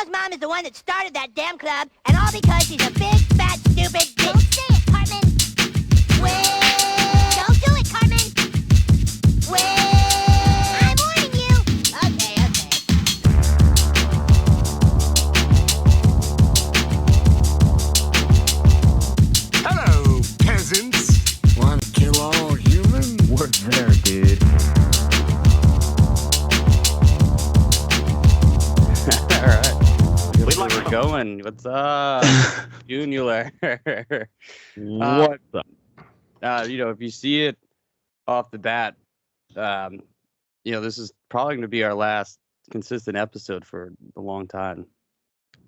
Carl's mom is the one that started that damn club, and all because she's a big, fat, stupid bitch. Don't say it, Cartman. Wait. Don't do it, Cartman. Wait. I'm warning you. Okay. Hello, peasants. Want to kill all humans? We're there, dude. All right. We're going. What's up? Toonular. What the? If you see it off the bat, this is probably going to be our last consistent episode for a long time.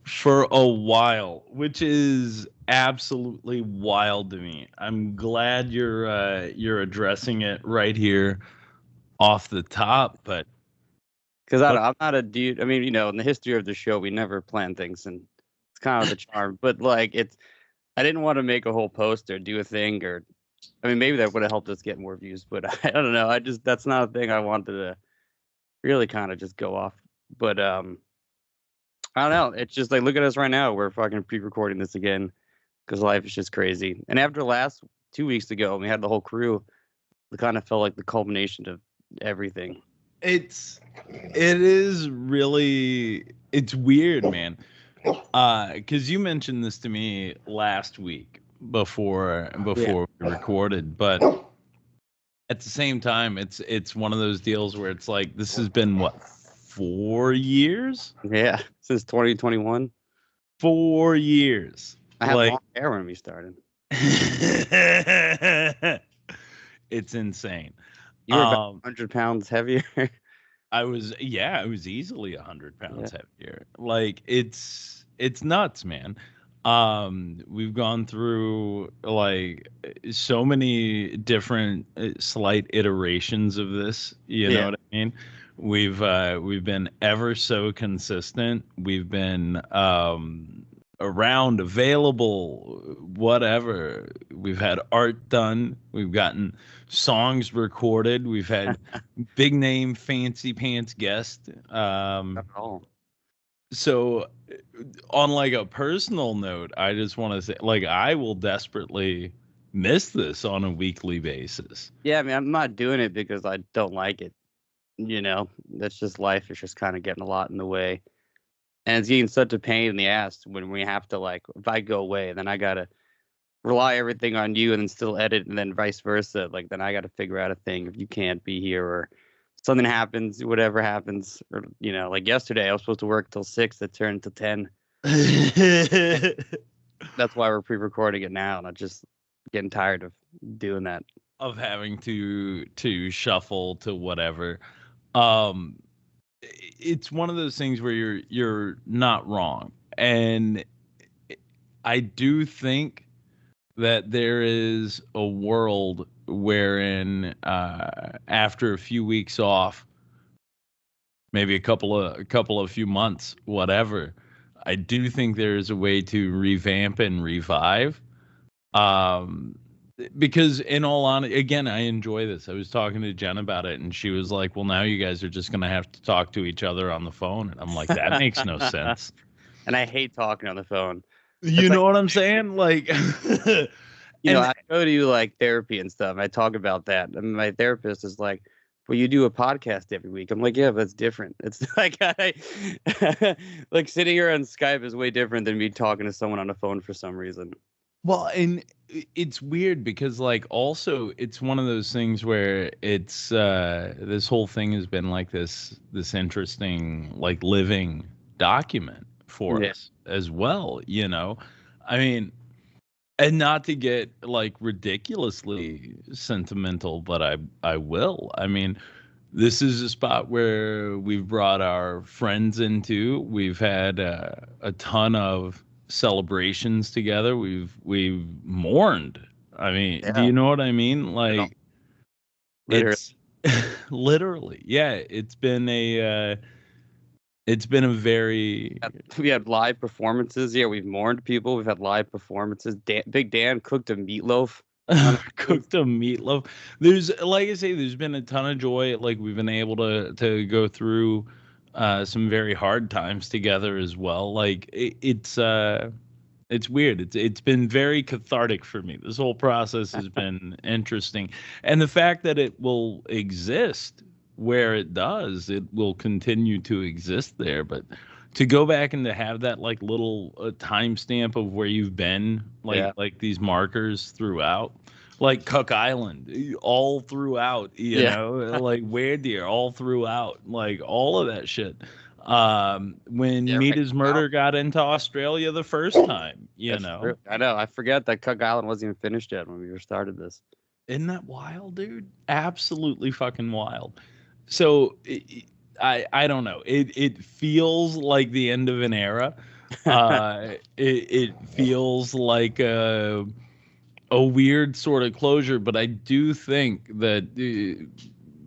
For a while, which is absolutely wild to me. I'm glad you're addressing it right here off the top, but because I'm not a dude. I mean, in the history of the show, we never plan things, and it's kind of the charm. But I didn't want to make a whole post or do a thing, or I mean, maybe that would have helped us get more views. But I don't know. That's not a thing I wanted to really kind of just go off. But I don't know. It's just like, look at us right now. We're fucking pre-recording this again because life is just crazy. And after last 2 weeks ago, we had the whole crew. It kind of felt like the culmination of everything. It's weird, man. Because you mentioned this to me last week before we recorded, but at the same time, it's one of those deals where it's like, this has been what, 4 years? Yeah, since 2021. 4 years. I had long hair when we started. It's insane. You were about 100 pounds heavier. I was easily 100 pounds heavier. Like, it's nuts, man. We've gone through like so many different slight iterations of this. You know what I mean? We've been ever so consistent. We've been around, available, whatever. We've had art done. We've gotten songs recorded. We've had big name, fancy pants guests. So on like a personal note, I just want to say, like, I will desperately miss this on a weekly basis. Yeah, I mean, I'm not doing it because I don't like it. That's just life. It's just kind of getting a lot in the way. And it's getting such a pain in the ass when we have to, like, if I go away, then I got to rely everything on you and then still edit, and then vice versa. Like, then I got to figure out a thing if you can't be here or something happens, whatever happens. Or, like yesterday, I was supposed to work till 6. It turned to 10. That's why we're pre-recording it now. And I'm just getting tired of doing that. Of having to shuffle to whatever. It's one of those things where you're not wrong, and I do think that there is a world wherein after a few weeks off, maybe a couple of few months, whatever, I do think there is a way to revamp and revive. Because in all honesty, again, I enjoy this. I was talking to Jen about it, and she was like, well, now you guys are just going to have to talk to each other on the phone. And I'm like, that makes no sense. And I hate talking on the phone. You know what I'm saying? Like, I go to like therapy and stuff. I talk about that. And my therapist is like, well, you do a podcast every week. I'm like, yeah, but it's different. It's like, like sitting here on Skype is way different than me talking to someone on the phone for some reason. Well, and it's weird because, like, also it's one of those things where it's this whole thing has been like this interesting, like, living document for us as well. I mean, and not to get like ridiculously sentimental, but I will. I mean, this is a spot where we've brought our friends into. We've had a ton of celebrations together. We've mourned. I mean, do you know what I mean? Like, it's literally, it's been a very. We had live performances. Yeah, we've mourned people. We've had live performances. Big Dan cooked a meatloaf. There's, like I say, there's been a ton of joy. Like, we've been able to go through some very hard times together as well. Like it's weird. It's been very cathartic for me. This whole process has been interesting, and the fact that it will exist where it does, it will continue to exist there. But to go back and to have that like little timestamp of where you've been, like these markers throughout, like Cook Island, all throughout, you know, like Where Deer, all throughout, like all of that shit. When Meat is Murder got into Australia the first time, you know. True. I know. I forget that Cook Island wasn't even finished yet when we started this. Isn't that wild, dude? Absolutely fucking wild. So I don't know. It feels like the end of an era. It feels like a weird sort of closure, but I do think that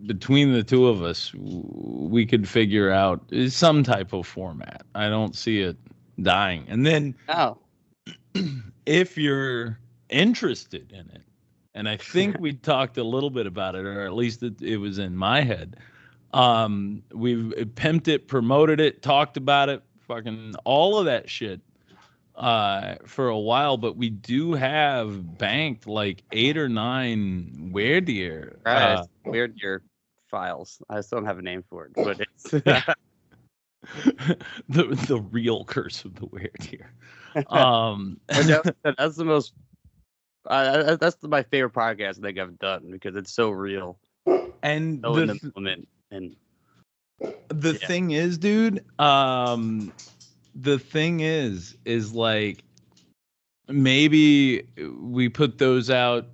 between the two of us, we could figure out some type of format. I don't see it dying. And then, if you're interested in it, and I think we talked a little bit about it, or at least it was in my head. We've pimped it, promoted it, talked about it, fucking all of that shit for a while, but we do have banked like 8 or 9 Where Deer. Where Deer files. I still don't have a name for it, but it's the real curse of the Where Deer. That's the most. That's my favorite podcast I think I've done because it's so real and so in the moment. And the thing is, dude, the thing is like maybe we put those out,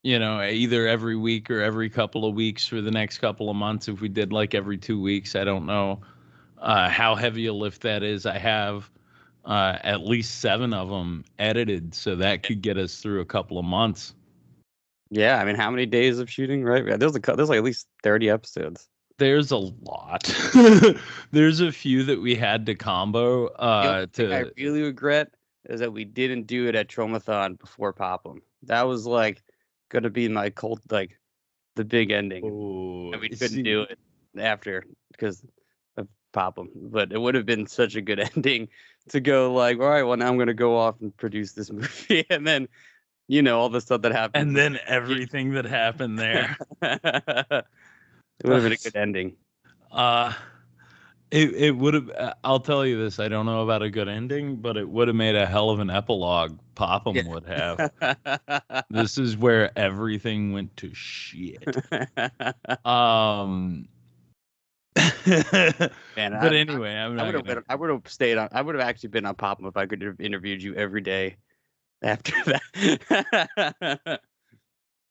you know, either every week or every couple of weeks for the next couple of months. If we did like every 2 weeks, I don't know how heavy a lift that is. I have at least 7 of them edited, so that could get us through a couple of months. Yeah, I mean, how many days of shooting? Right, there's like at least 30 episodes. There's a lot. There's a few that we had to combo. I really regret is that we didn't do it at Tromathon before Pop'em. That was like gonna be my cult, like the big ending, and we couldn't do it after because of Pop'em. But it would have been such a good ending to go like, all right, well now I'm gonna go off and produce this movie, and then you know all the stuff that happened, and then everything that happened there. It would have been a good ending. It would have. I'll tell you this. I don't know about a good ending, but it would have made a hell of an epilogue. Pop'em would have. This is where everything went to shit. Man, but anyway, I would have stayed on. I would have actually been on Pop'em if I could have interviewed you every day after that.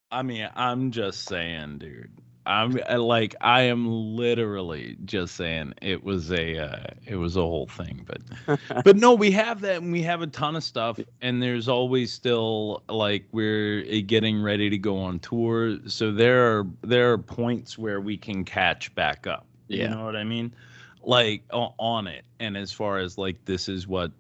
I mean, I'm just saying, dude. I am literally just saying it was a whole thing, but no, we have that, and we have a ton of stuff, and there's always still like we're getting ready to go on tour, so there are points where we can catch back up. You know what I mean? Like on it, and as far as like this is what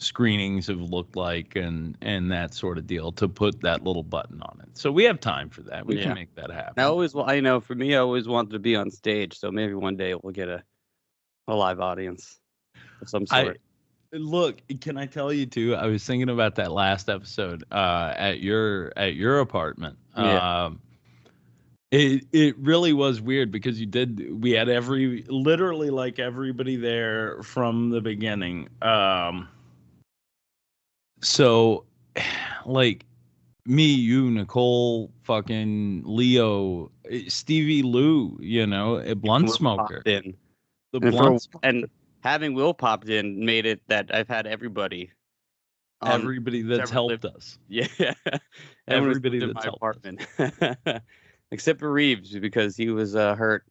screenings have looked like and that sort of deal, to put that little button on it. So we have time for that. We can make that happen. I know for me, I always wanted to be on stage. So maybe one day we'll get a live audience of some sort. Look, can I tell you too? I was thinking about that last episode at your apartment. It really was weird because we had literally like everybody there from the beginning. So, like, me, you, Nicole, fucking Leo, Stevie Lou, you know, a blunt smoker. And having Will popped in made it that I've had everybody that's helped us. Yeah. Everybody that's my helped apartment. Except for Reeves, because he was hurt.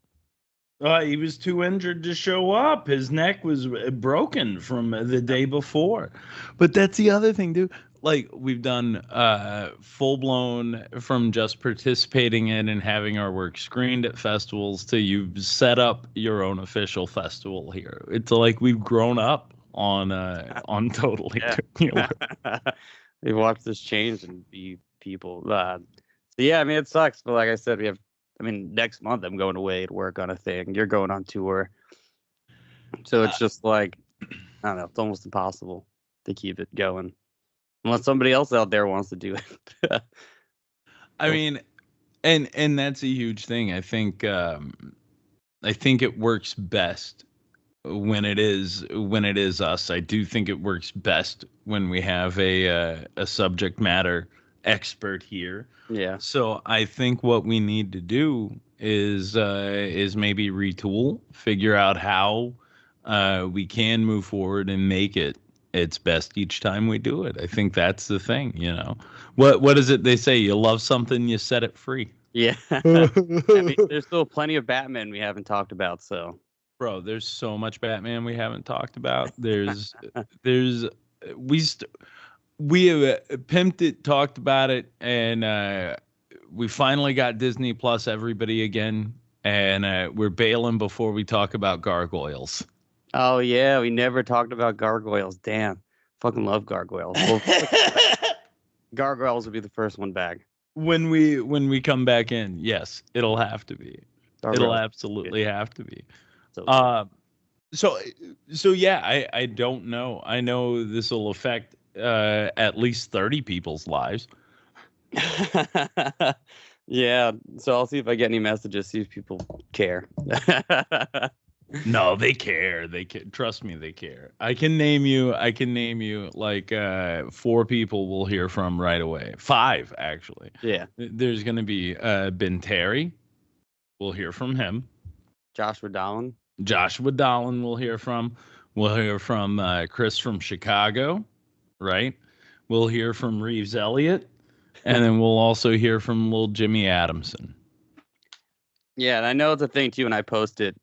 He was too injured to show up. His neck was broken from the day before. But that's the other thing, dude. Like, we've done full-blown from just participating in and having our work screened at festivals to you've set up your own official festival here. It's like we've grown up on Totally. We've watched this change and be people. So yeah, I mean, it sucks. But like I said, next month I'm going away to work on a thing. You're going on tour. So it's just like, I don't know, it's almost impossible to keep it going unless somebody else out there wants to do it. I mean, and that's a huge thing. I think it works best when it is us. I do think it works best when we have a subject matter expert here. Yeah. So I think what we need to do is maybe retool, figure out how we can move forward and make it its best each time we do it. I think that's the thing, you know. What is it they say? You love something, you set it free. Yeah. I mean, there's still plenty of Batman we haven't talked about, so. Bro, there's so much Batman we haven't talked about. We have pimped it, talked about it, and we finally got Disney Plus everybody again, and we're bailing before we talk about gargoyles. Oh yeah, we never talked about gargoyles. Damn, fucking love gargoyles. Well, gargoyles will be the first one back when we come back in. Yes, it'll have to be. Gargoyles. It'll absolutely have to be. So yeah, I don't know. I know this will affect at least 30 people's lives. Yeah, so I'll see if I get any messages, see if people care. No, they care. They can, trust me, they care. I can name you like 4 people we'll hear from right away. 5 actually. Yeah. There's gonna be Ben Terry. We'll hear from him. Joshua Dolan we'll hear from. We'll hear from Chris from Chicago, right? We'll hear from Reeves Elliott. And then we'll also hear from little Jimmy Adamson. Yeah, and I know it's a thing too, and I post it,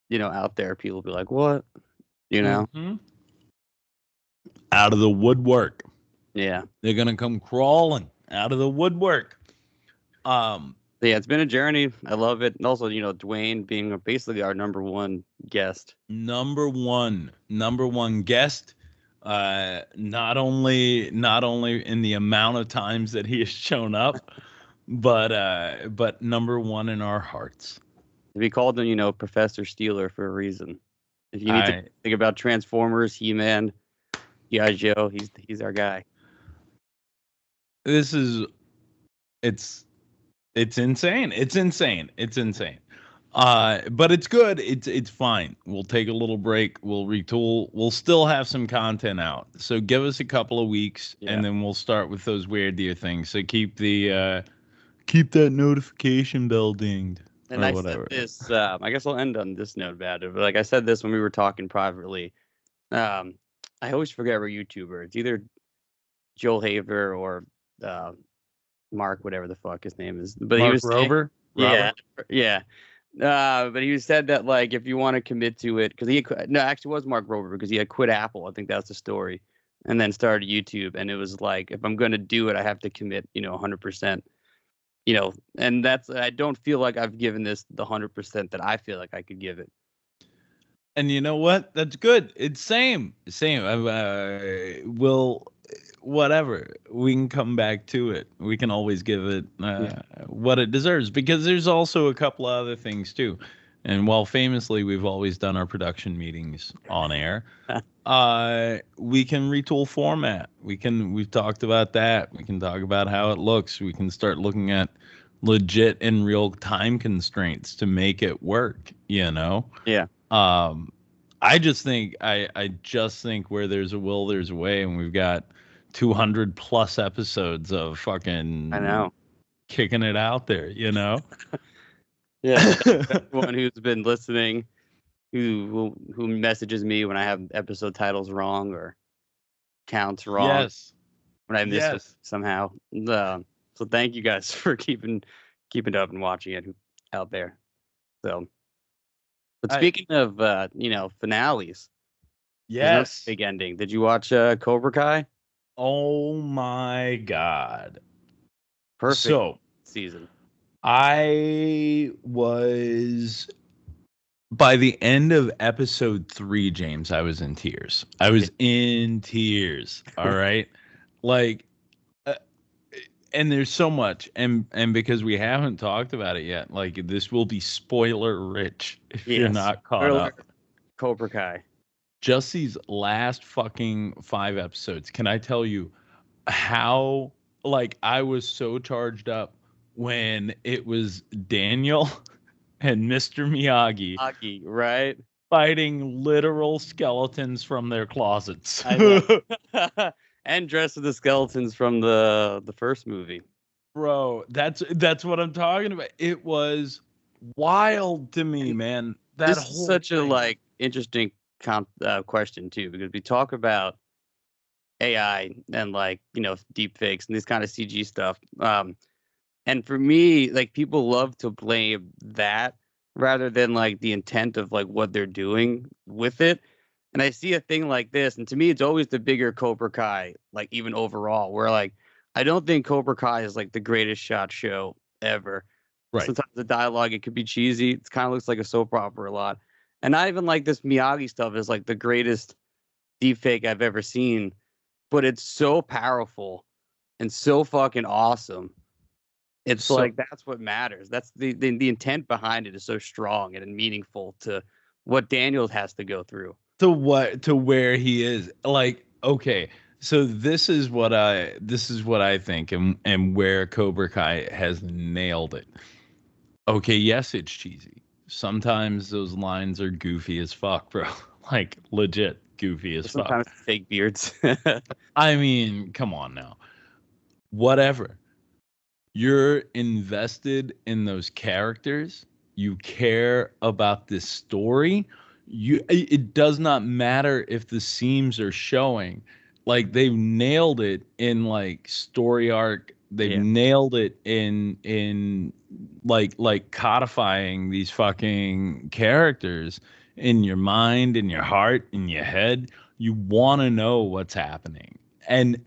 you know, out there. People will be like, what? You know? Mm-hmm. Out of the woodwork. Yeah. They're going to come crawling out of the woodwork. Yeah, it's been a journey. I love it. And also, you know, Dwayne being basically our number one guest. Number one guest. Not only in the amount of times that he has shown up, but number one in our hearts. We called him, you know, Professor Steeler for a reason. If you need to think about Transformers, He-Man, G.I. Joe, he's our guy. It's insane. It's insane. But it's good. It's fine. We'll take a little break. We'll retool. We'll still have some content out. So give us a couple of weeks, and then we'll start with those weird deer things. So keep that notification bell dinged. And I said this. I guess I'll end on this note about it. But like I said this when we were talking privately. I always forget we're YouTuber. It's either Joel Haver or Mark, whatever the fuck his name is. But Mark he was Rober. Yeah. But he said that like if you want to commit to it, because actually it was Mark Rober because he had quit Apple. I think that's the story, and then started YouTube. And it was like if I'm going to do it, I have to commit, 100%. And I don't feel like I've given this the 100% that I feel like I could give it. And you know what? That's good. It's same. Whatever. We can come back to it. We can always give it what it deserves, because there's also a couple of other things too. And while famously we've always done our production meetings on air, we can retool format. We've talked about that. We can talk about how it looks. We can start looking at legit and real time constraints to make it work, Yeah. I just think where there's a will, there's a way, and we've got 200 plus episodes of fucking kicking it out there, Yeah. Everyone who's been listening, who messages me when I have episode titles wrong or counts wrong. Yes. When I miss it somehow. So thank you guys for keeping it up and watching it out there. So, but speaking of finales. Yes. Big ending. Did you watch Cobra Kai? Oh my God. Perfect season. I was, by the end of episode 3, James, I was in tears. All right. Like, and there's so much, and because we haven't talked about it yet, like this will be spoiler rich if you're not caught up. Cobra Kai. Just these last fucking 5 episodes. Can I tell you how, like, I was so charged up when it was Daniel and Mr. Miyagi Aki, right? fighting literal skeletons from their closets. I know. And dressed with the skeletons from the first movie. Bro, that's what I'm talking about. It was wild to me, man. That This whole is such a thing. like interesting question too, because we talk about AI and like deep fakes and this kind of CG stuff. And for me, like people love to blame that rather than like the intent of like what they're doing with it. And I see a thing like this, and to me, it's always the bigger Cobra Kai, like even overall, where like I don't think Cobra Kai is like the greatest shot show ever. Right. Sometimes the dialogue it could be cheesy. It kind of looks like a soap opera a lot. And not even like this Miyagi stuff is like the greatest deepfake I've ever seen, but it's so powerful and so fucking awesome. It's So- like that's what matters. That's the intent behind it is so strong and meaningful to what Daniel has to go through. to where he is. Like, okay, so this is what I think, and where Cobra Kai has nailed it. Okay, yes, it's cheesy. Sometimes those lines are goofy as fuck, bro. Like legit goofy as fuck. Sometimes fake beards. I mean, come on now. Whatever. You're invested in those characters. You care about this story. It does not matter if the seams are showing. Like they've nailed it in like story arc. They've nailed it in like codifying these fucking characters in your mind, in your heart, in your head. You want to know what's happening. And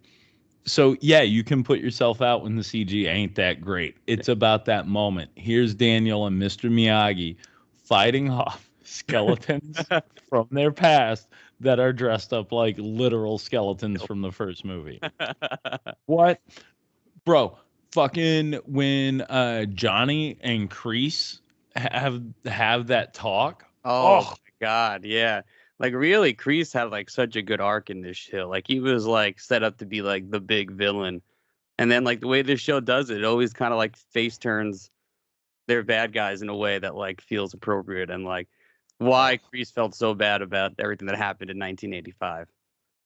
so, yeah, you can put yourself out when the CG ain't that great. It's about that moment. Here's Daniel and Mr. Miyagi fighting off skeletons from their past that are dressed up like literal skeletons from the first movie. What? Bro, fucking when Johnny and Kreese have that talk. Oh my God, yeah. Like really, Kreese had like such a good arc in this show. Like he was like set up to be like the big villain. And then like the way this show does it, it always kind of like face turns their bad guys in a way that like feels appropriate and like why Kreese felt so bad about everything that happened in 1985.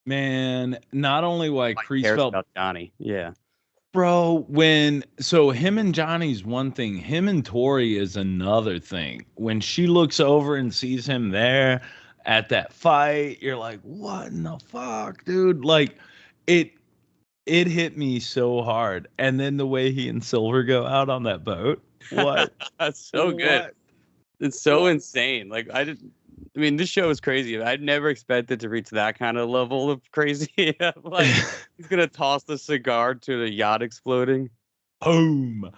Man, not only why Like, Kreese cares felt about Johnny. Yeah. bro, him and Johnny's one thing, him and Tori is another thing. When she looks over and sees him there at that fight, you're like, what in the fuck, dude? Like it hit me so hard. And then the way he and Silver go out on that boat. What? That's so good. What? It's so insane. Like I mean, this show is crazy. I'd never expected to reach that kind of level of crazy. Like he's gonna toss the cigar to the yacht exploding. Boom.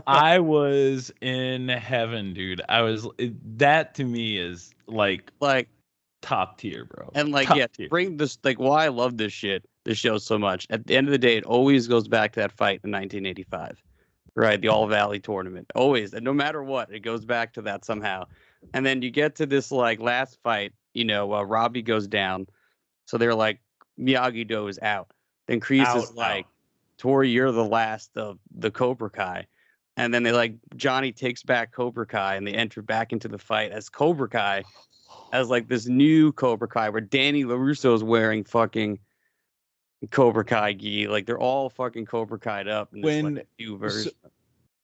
I was in heaven, dude. That to me is like top tier, bro. And like, top yeah, tier. bring this like why I love this show so much. At the end of the day, it always goes back to that fight in 1985, right? The All Valley tournament, always, and no matter what, it goes back to that somehow. And then you get to this like last fight, Robbie goes down, so they're like Miyagi-Do is out. Then Kreese is like, Tori, you're the last of the Cobra Kai. And then they like Johnny takes back Cobra Kai and they enter back into the fight as Cobra Kai, as like this new Cobra Kai where Danny LaRusso is wearing fucking Cobra Kai gi. Like they're all fucking Cobra Kai'd up in this like, new version.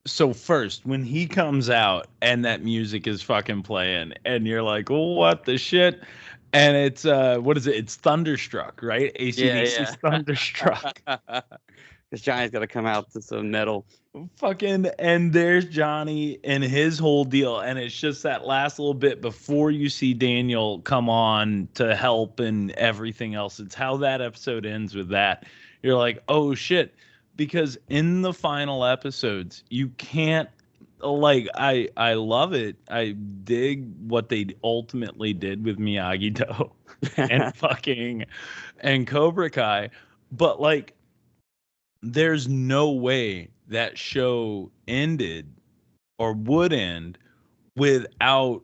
So first, when he comes out and that music is fucking playing, and you're like, what the shit? And it's what is it? It's Thunderstruck, right? AC/DC's Thunderstruck. Because Johnny's got to come out to some metal. Fucking, and there's Johnny and his whole deal, and it's just that last little bit before you see Daniel come on to help and everything else. It's how that episode ends with that. You're like, oh shit, because in the final episodes, you can't like I love it. I dig what they ultimately did with Miyagi-Do and Cobra Kai, but like there's no way that show ended or would end without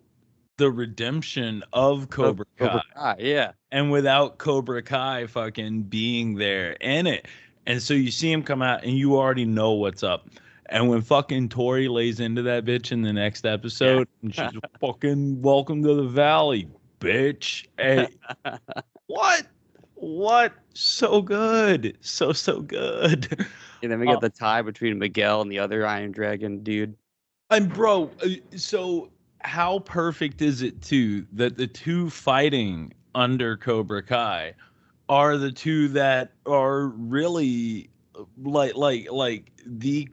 the redemption of Cobra Kai. Cobra Kai, yeah. And without Cobra Kai fucking being there in it. And so you see him come out and you already know what's up. And when fucking Tori lays into that bitch in the next episode, and she's fucking welcome to the valley, bitch. Hey, what? So good. So good. And then we get the tie between Miguel and the other Iron Dragon dude. And bro, so how perfect is it too that the two fighting under Cobra Kai are the two that are really like the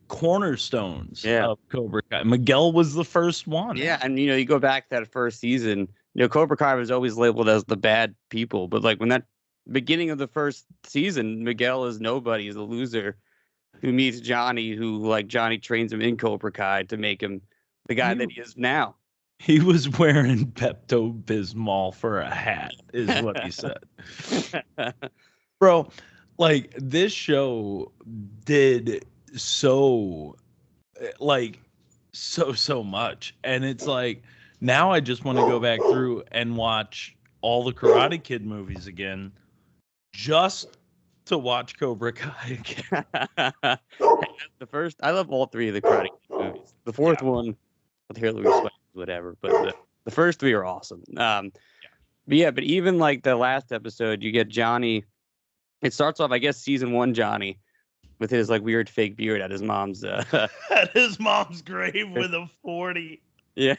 cornerstones of Cobra Kai. Miguel was the first one. Yeah, and you go back to that first season, Cobra Kai was always labeled as the bad people, but like when that beginning of the first season, Miguel is nobody, he's a loser who meets Johnny, who like Johnny trains him in Cobra Kai to make him the guy that he is now. He was wearing Pepto-Bismol for a hat, is what he said. Bro, like this show did so much. And it's like, now I just want to go back through and watch all the Karate Kid movies again, just to watch Cobra Kai again. I love all three of the Karate Kid movies. The fourth one, with Louis Sweat, whatever, but the first three are awesome. But even like the last episode, you get Johnny. It starts off, I guess, season 1 Johnny with his like weird fake beard at his mom's at his mom's grave with a 40. Yeah.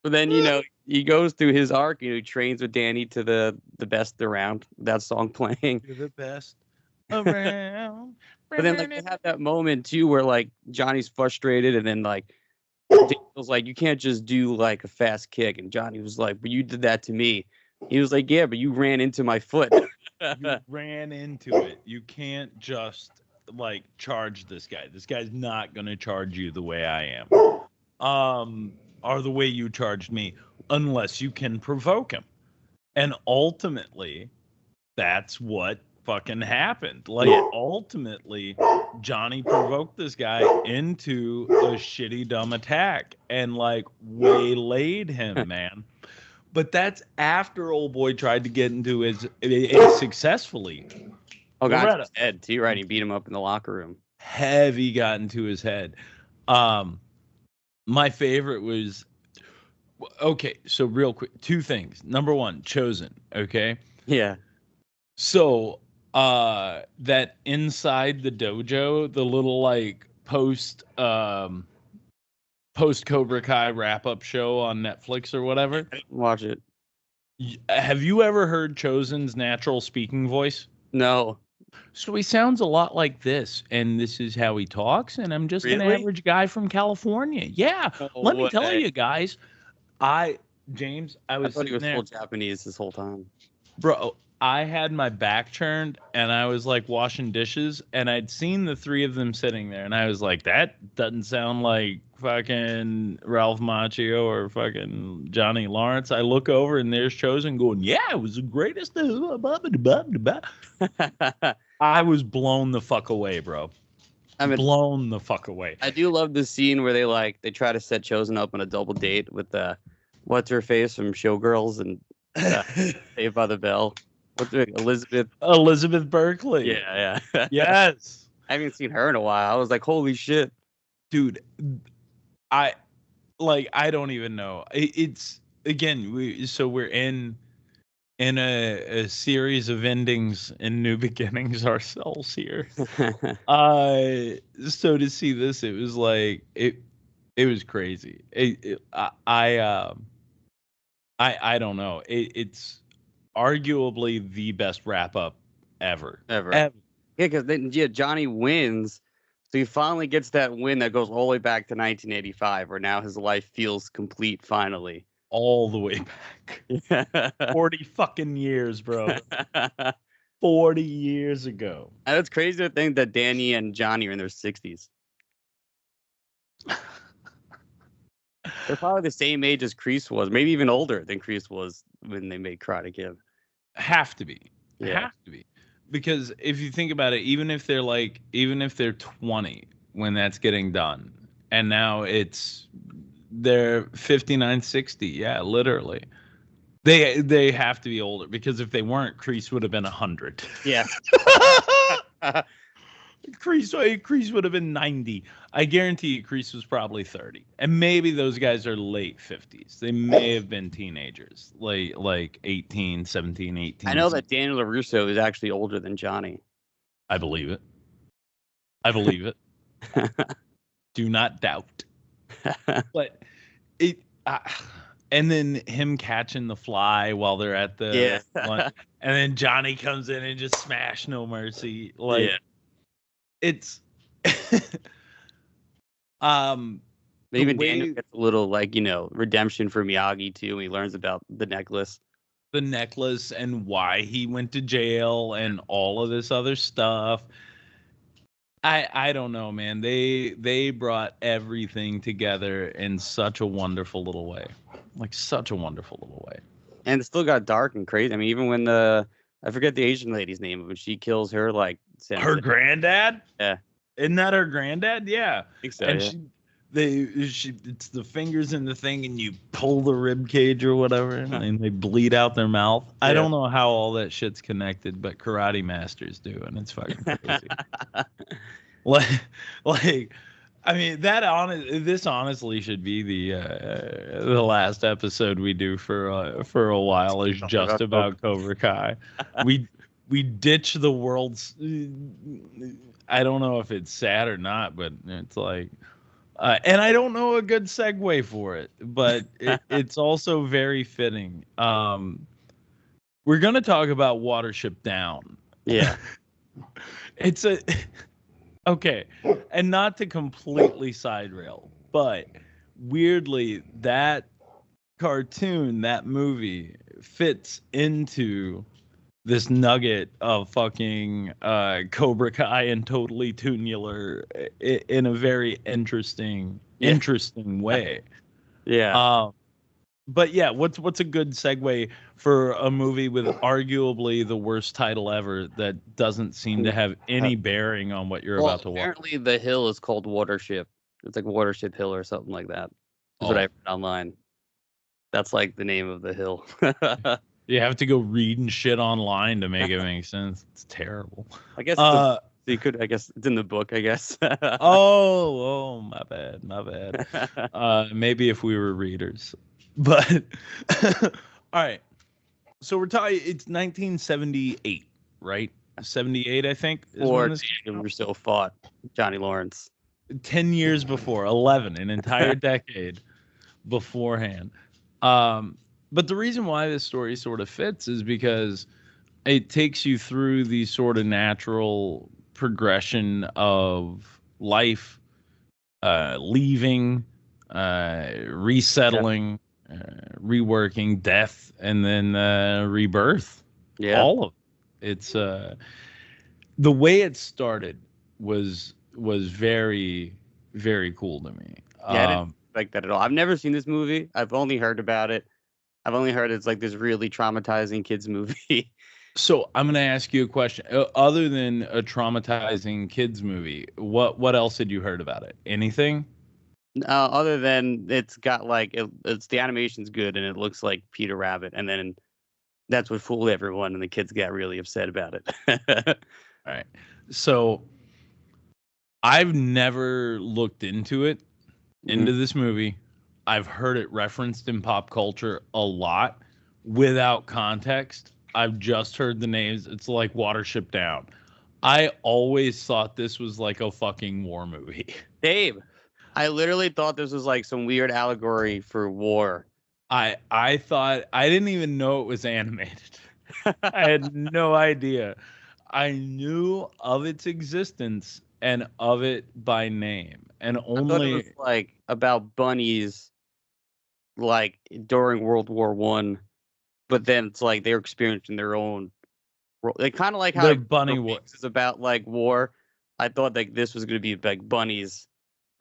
But then he goes through his arc. He trains with Danny to the best around. That song playing. You're the best around. But then like they have that moment too where like Johnny's frustrated and then like Daniel's like, you can't just do like a fast kick, and Johnny was like, but you did that to me. He was like, yeah, but you ran into my foot. You ran into it. You can't just like charge this guy. This guy's not gonna charge you the way I am. Or the way you charged me, unless you can provoke him. And ultimately, that's what fucking happened. Like ultimately, Johnny provoked this guy into a shitty dumb attack and like waylaid him, man. But that's after old boy tried to get into his successfully. Oh, got his head too, right? He beat him up in the locker room. Heavy got into his head. My favorite was, okay, so real quick, 2 things. Number 1, Chosen, okay? Yeah. So, that inside the dojo, the little like post Cobra Kai wrap-up show on Netflix or whatever. Watch it. Have you ever heard Chosen's natural speaking voice? No. So he sounds a lot like this, and this is how he talks, and I'm just an average guy from California. Yeah, let me tell you guys, James, I thought he was full Japanese this whole time. Bro, I had my back turned, and I was like washing dishes, and I'd seen the 3 of them sitting there, and I was like, that doesn't sound like fucking Ralph Macchio or fucking Johnny Lawrence. I look over, and there's Chosen going, yeah, it was the greatest. I was blown the fuck away, bro. Blown the fuck away. I do love the scene where they try to set Chosen up on a double date with what's her face from Showgirls and Saved by the Bell. What's her Elizabeth Berkley. Yeah. Yes. I haven't seen her in a while. I was like, holy shit, dude. I don't even know. It's again. We're in a series of endings and new beginnings ourselves here. So to see this, it was like it was crazy. I don't know. It's arguably the best wrap up ever. Yeah, because Johnny wins. So he finally gets that win that goes all the way back to 1985, where now his life feels complete finally. All the way back. 40 fucking years, bro. 40 years ago. And it's crazy to think that Danny and Johnny are in their 60s. They're probably the same age as Kreese was, maybe even older than Kreese was when they made Karate Kid. Have to be. Yeah. Have to be. Because if you think about it, even if they're 20 when that's getting done, and now it's they're 59, 60. Yeah, literally. They have to be older because if they weren't, Kreese would have been 100. Yeah. Kreese would have been 90. I guarantee you Kreese was probably 30. And maybe those guys are late 50s. They may have been teenagers, like 18, 17, 18. I know that Daniel LaRusso is actually older than Johnny. I believe it. I believe it. Do not doubt. But it and then him catching the fly while they're at the lunch, and then Johnny comes in and just smash No Mercy. Like it's even Daniel gets a little like, redemption for Miyagi too when he learns about the necklace. The necklace and why he went to jail and all of this other stuff. I don't know, man. They brought everything together in such a wonderful little way. Like such a wonderful little way. And it still got dark and crazy. I mean, even when I forget the Asian lady's name, when she kills her, like her granddad? Yeah. Isn't that her granddad? Yeah. I think so, and it's the fingers in the thing and you pull the rib cage or whatever and they bleed out their mouth. Yeah. I don't know how all that shit's connected, but karate masters do, and it's fucking crazy. like I mean, this honestly should be the last episode we do for a while is just about Cobra Kai. We ditch the world's. I don't know if it's sad or not, but it's like, and I don't know a good segue for it, but it's also very fitting. We're gonna talk about Watership Down. Yeah, it's okay, and not to completely side rail, but weirdly that cartoon, that movie fits into this nugget of fucking Cobra Kai and totally Toonular in a very interesting way. Yeah. But yeah, what's a good segue for a movie with arguably the worst title ever that doesn't seem to have any bearing on what you're about to watch? Apparently the hill is called Watership. It's like Watership Hill or something like that. That's what I read online. That's like the name of the hill. You have to go reading shit online to make it make sense. It's terrible. I guess you could. I guess it's in the book. I guess. oh, my bad. Maybe if we were readers, but all right. So we're talking. It's 1978, right? 78, I think. Or Russo fought Johnny Lawrence. 10 years before, 11, an entire decade beforehand. But the reason why this story sort of fits is because it takes you through the sort of natural progression of life, leaving, resettling, reworking, death, and then rebirth. Yeah. All of it. It's the way it started was very, very cool to me. Yeah, I didn't expect that at all. I've never seen this movie. I've only heard about it. I've only heard it's like this really traumatizing kids movie. So I'm going to ask you a question. Other than a traumatizing kids movie, what else had you heard about it? Anything? Other than it's got like it's the animation's good and it looks like Peter Rabbit, and then that's what fooled everyone, and the kids got really upset about it. All right. So I've never looked into this movie. I've heard it referenced in pop culture a lot without context. I've just heard the names. It's like Watership Down. I always thought this was like a fucking war movie. Dave, I literally thought this was like some weird allegory for war. I thought, I didn't even know it was animated. I had no idea. I knew of its existence and of it by name. And only I thought it was like about bunnies like during World War One, but then it's like they're experiencing their own. They kind of like how bunny war is about like war. I thought like this was going to be like bunnies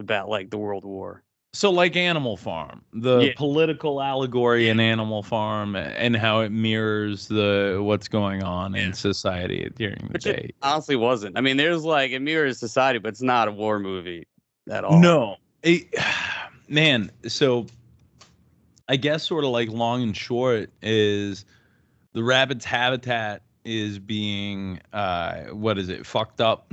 about like the World War. So like Animal Farm, the political allegory in Animal Farm, and how it mirrors what's going on in society during the day. It honestly wasn't. I mean, there's like it mirrors society, but it's not a war movie at all. No, man, so I guess sort of like long and short is the rabbit's habitat is being what is it, fucked up.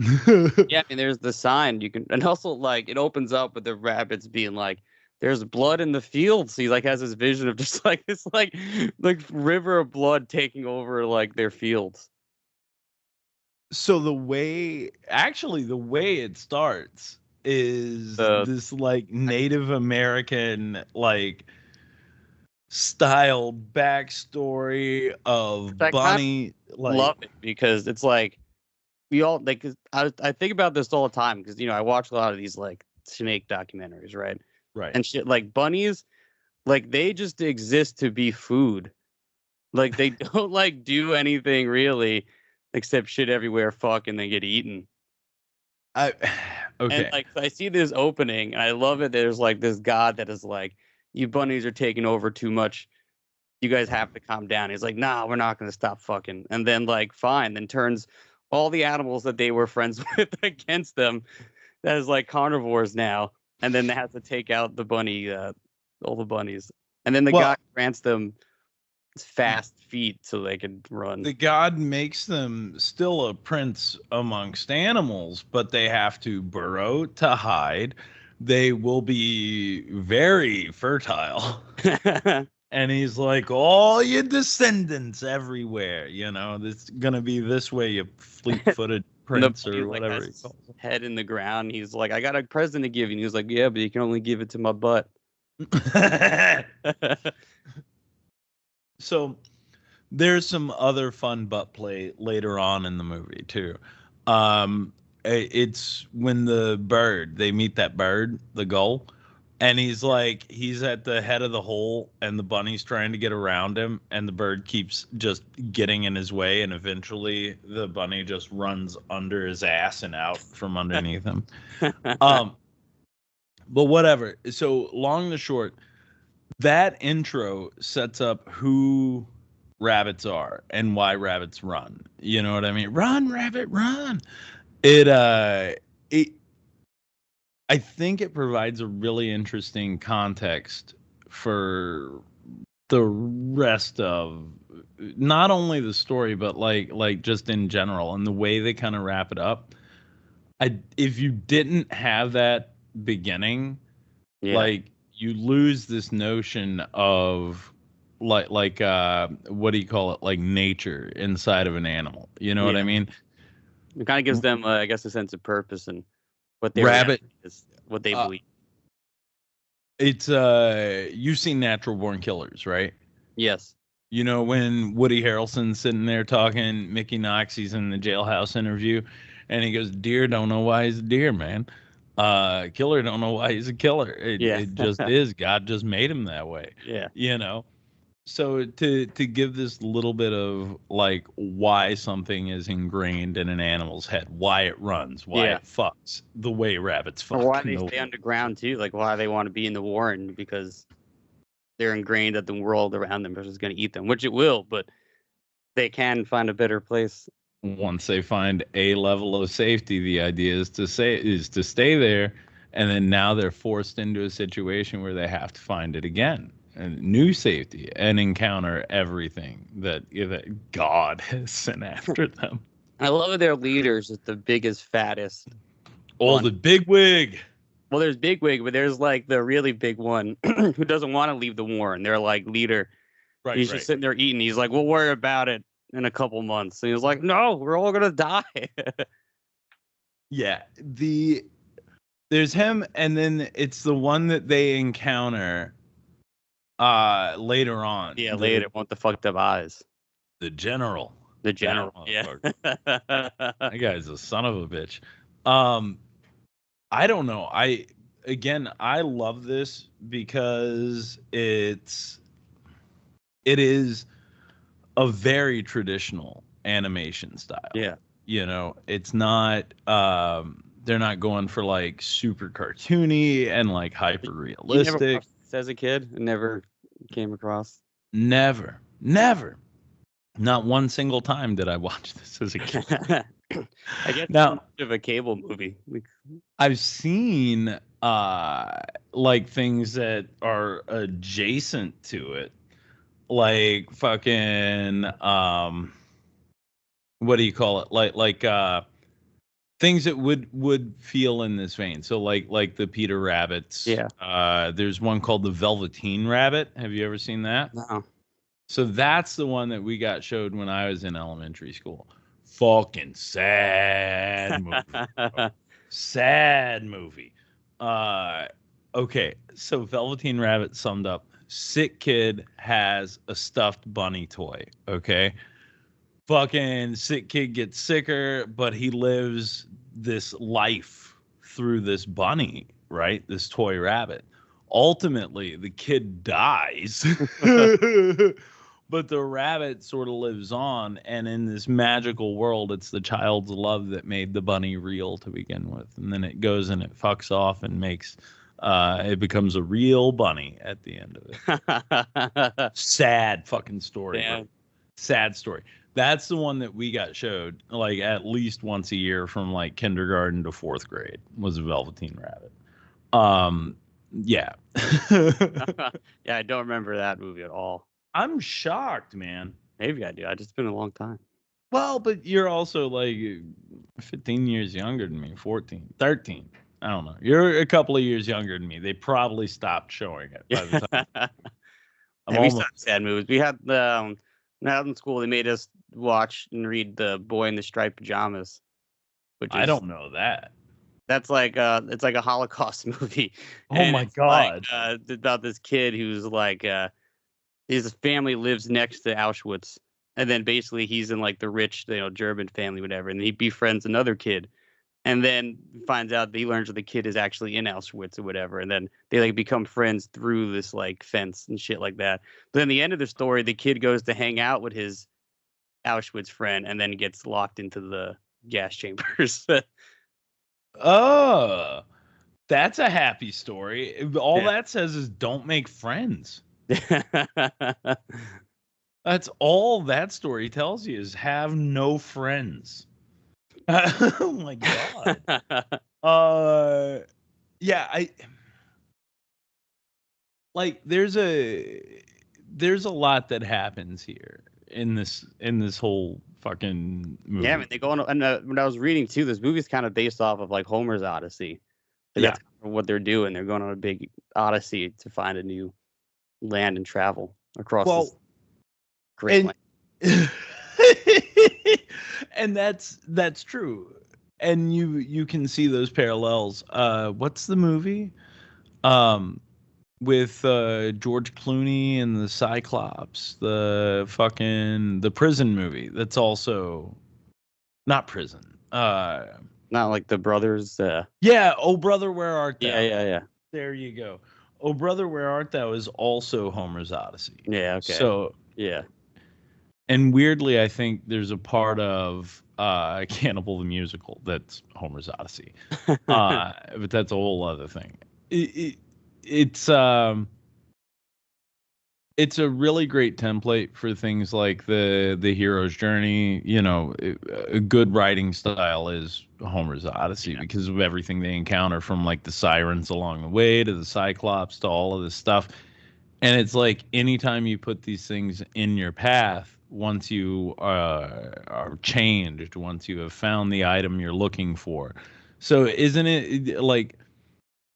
Yeah, I mean, there's the sign you can, and also like it opens up with the rabbits being like, "There's blood in the fields." He like has this vision of just like this like river of blood taking over like their fields. So the way it starts is this like Native American like style backstory of Bunny. Like, love it because it's like we all like. 'Cause I think about this all the time because I watch a lot of these like snake documentaries, right? right. And shit like bunnies, like they just exist to be food. Like they don't like do anything really except shit everywhere, fuck, and then get eaten. Okay. And like I see this opening and I love it. There's like this god that is like, you bunnies are taking over too much. You guys have to calm down. He's like, nah, we're not gonna stop fucking. And then like fine, then turns all the animals that they were friends with against them. That is like carnivores now. And then they have to take out the bunny, all the bunnies. And then the god grants them fast feet so they can run. The god makes them still a prince amongst animals, but they have to burrow to hide. They will be very fertile. And he's like, all your descendants everywhere, this is gonna be this way, you fleet-footed prince or whatever. Like, head in the ground. He's like, I got a present to give you. And he's like, yeah, but you can only give it to my butt. So there's some other fun butt play later on in the movie too. It's when they meet that bird, the gull, and he's at the head of the hole and the bunny's trying to get around him and the bird keeps just getting in his way and eventually the bunny just runs under his ass and out from underneath him. But whatever. So long and short, that intro sets up who rabbits are and why rabbits run. You know what I mean? Run, rabbit, run. I think it provides a really interesting context for the rest of not only the story, but like just in general and the way they kind of wrap it up. If you didn't have that beginning, you lose this notion of like what do you call it, like nature inside of an animal, you know what I mean? It kind of gives them I guess a sense of purpose and what they is what they believe. It's you've seen Natural Born Killers, right? Yes. When Woody Harrelson's sitting there talking, Mickey Knox, he's in the jailhouse interview and he goes, deer don't know why he's a deer, man. Killer don't know why he's a killer. It just is. God just made him that way. Yeah. So to give this little bit of like why something is ingrained in an animal's head, why it runs, why it fucks the way rabbits fuck. Or why they stay underground too, like why they want to be in the warren, because they're ingrained that the world around them is going to eat them, which it will, but they can find a better place. Once they find a level of safety, the idea is to stay there, and then now they're forced into a situation where they have to find it again, and new safety, and encounter everything that God has sent after them. I love that their leaders is the biggest, fattest. The bigwig. Well, there's Bigwig, but there's like the really big one who doesn't want to leave the warren. They're like leader. Right. He's just sitting there eating. He's like, we'll worry about it in a couple months. And he was like, no, we're all gonna die. Yeah, there's him, and then it's the one that they encounter later on. Yeah, later with the fucked up eyes. The general. Yeah. That guy's a son of a bitch. I don't know. I love this because it is a very traditional animation style. Yeah. It's not they're not going for like super cartoony and like hyper realistic. You never watched this as a kid? It never came across? Never. Not one single time did I watch this as a kid. I guess now of a cable movie. I've seen like things that are adjacent to it, like fucking what do you call it? Like things that would feel in this vein. So like the Peter Rabbits. Yeah. There's one called the Velveteen Rabbit. Have you ever seen that? No. So that's the one that we got showed when I was in elementary school. Fucking sad movie. bro. Sad movie. Okay, so Velveteen Rabbit summed up. Sick kid has a stuffed bunny toy. Okay. Fucking sick kid gets sicker, but he lives this life through this bunny, right? This toy rabbit. Ultimately, the kid dies. But the rabbit sort of lives on, and in this magical world, it's the child's love that made the bunny real to begin with. And then it goes and it fucks off and makes it becomes a real bunny at the end of it. Sad fucking story. Bro. Sad story. That's the one that we got showed like at least once a year from like kindergarten to 4th grade was a Velveteen Rabbit. Yeah. Yeah, I don't remember that movie at all. I'm shocked, man. Maybe I do. It's been a long time. Well, but you're also like 15 years younger than me, 14, 13. I don't know. You're a couple of years younger than me. They probably stopped showing it by the time. We saw sad movies. We had out in school, they made us watch and read The Boy in the Striped Pajamas. Which is, I don't know that. That's like it's like a Holocaust movie. Oh my God. Like, it's about this kid who's like his family lives next to Auschwitz, and then basically he's in like the rich, German family, whatever, and he befriends another kid, and then finds out that he learns that the kid is actually in Auschwitz or whatever, and then they like become friends through this like fence and shit like that. But then the end of the story, the kid goes to hang out with his Auschwitz friend, and then gets locked into the gas chambers. Oh, that's a happy story. All that says is don't make friends. That's all that story tells you is have no friends. Oh my God. Yeah, I like there's a lot that happens here in this whole fucking movie. Yeah, I mean they go on, and when I was reading too, this movie's kind of based off of like Homer's Odyssey. That's kind of what they're doing. They're going on a big odyssey to find a new land and travel across this great land. And that's true. And you can see those parallels. What's the movie? With George Clooney and the Cyclops, the prison movie. That's also not prison. Not like the brothers. Yeah. Oh, Brother, Where Art Thou? Yeah. There you go. Oh, Brother, Where Art Thou is also Homer's Odyssey. Yeah. Okay. So yeah. And weirdly, I think there's a part of Cannibal the Musical that's Homer's Odyssey, but that's a whole other thing. It's a really great template for things like the hero's journey. A good writing style is Homer's Odyssey because of everything they encounter, from like the sirens along the way to the Cyclops to all of this stuff. And it's like anytime you put these things in your path, once you are changed, once you have found the item you're looking for. So isn't it like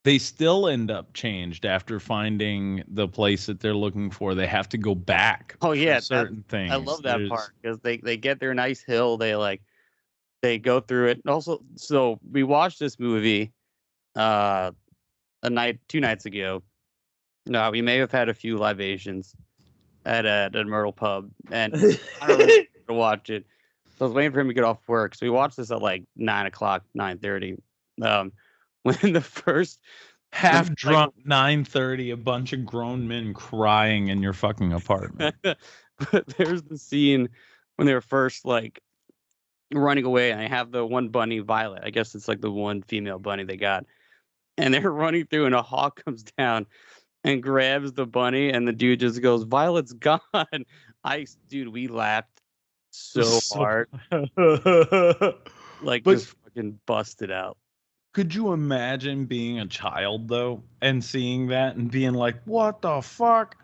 they still end up changed after finding the place that they're looking for? They have to go back. Oh yeah, certain things. I love that part because they get their nice hill. They go through it. And also, so we watched this movie 2 nights ago. No, we may have had a few libations at a Myrtle pub, and I don't really to watch it. So I was waiting for him to get off work. So we watched this at like 9:00, 9:30. When the first half drunk 9:30, a bunch of grown men crying in your fucking apartment. But there's the scene when they were first like running away, and I have the one bunny, Violet. I guess it's like the one female bunny they got, and they're running through, and a hawk comes down and grabs the bunny, and the dude just goes, "Violet's gone." Dude, we laughed so hard, like just fucking busted out. Could you imagine being a child though and seeing that and being like, "What the fuck?"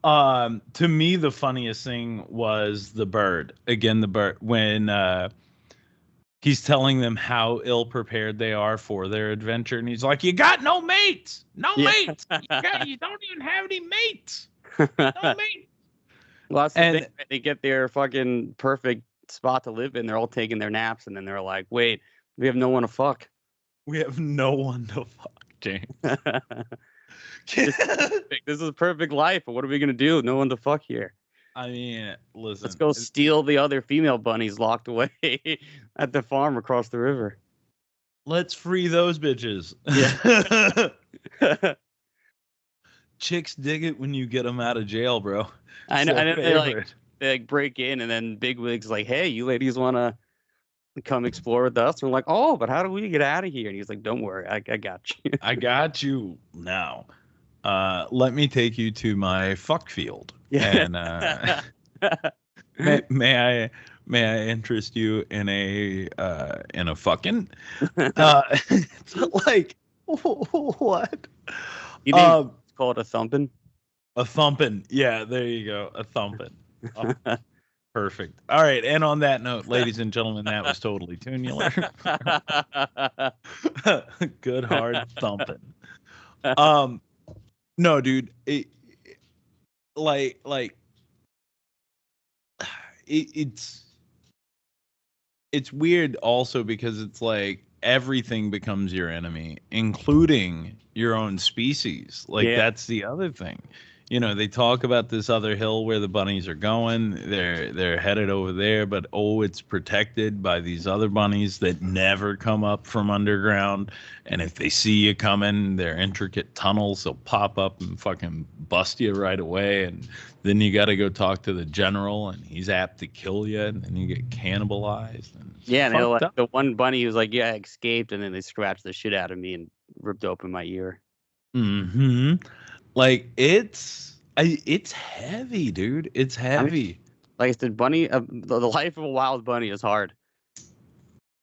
To me, the funniest thing was the bird. Again, the bird when he's telling them how ill prepared they are for their adventure, and he's like, "You got no mates, no Yeah. mates. You don't even have any mates, no mates." Well, that's the And thing, right? They get their fucking perfect spot to live in. They're all taking their naps, and then they're like, "Wait, we have no one to fuck." we have no one to fuck, James. This is perfect life, but what are we gonna do? No one to fuck here. I mean, listen. Let's go steal the other female bunnies locked away at the farm across the river. Let's free those bitches. Yeah. Chicks dig it when you get them out of jail, bro. I know. It's And their then they favorite. like break in, and then Bigwig's like, "Hey, you ladies want to come explore with us?" And we're like, "Oh, but how do we get out of here?" And he's like, "Don't worry, I got you." I got you now. Let me take you to my fuck field. Yeah. And may I interest you in a fucking it's like what? You think it's called a thumping? A thumping. Yeah, there you go. A thumping. Oh, perfect. All right, and on that note, ladies and gentlemen, that was totally Toonular. Good hard thumping. No, dude. It's weird also because it's like everything becomes your enemy, including your own species. Like Yeah. that's the other thing. You know, they talk about this other hill where the bunnies are going. They're headed over there, but it's protected by these other bunnies that never come up from underground. And if they see you coming, their intricate tunnels will pop up and fucking bust you right away. And then you got to go talk to the general, and he's apt to kill you, and then you get cannibalized. And it's Yeah, and they're fucked like, up. the one bunny was like, "Yeah, I escaped," and then they scratched the shit out of me and ripped open my ear. Mm-hmm. Like it's heavy, dude. It's heavy. Like I said, the life of a wild bunny is hard.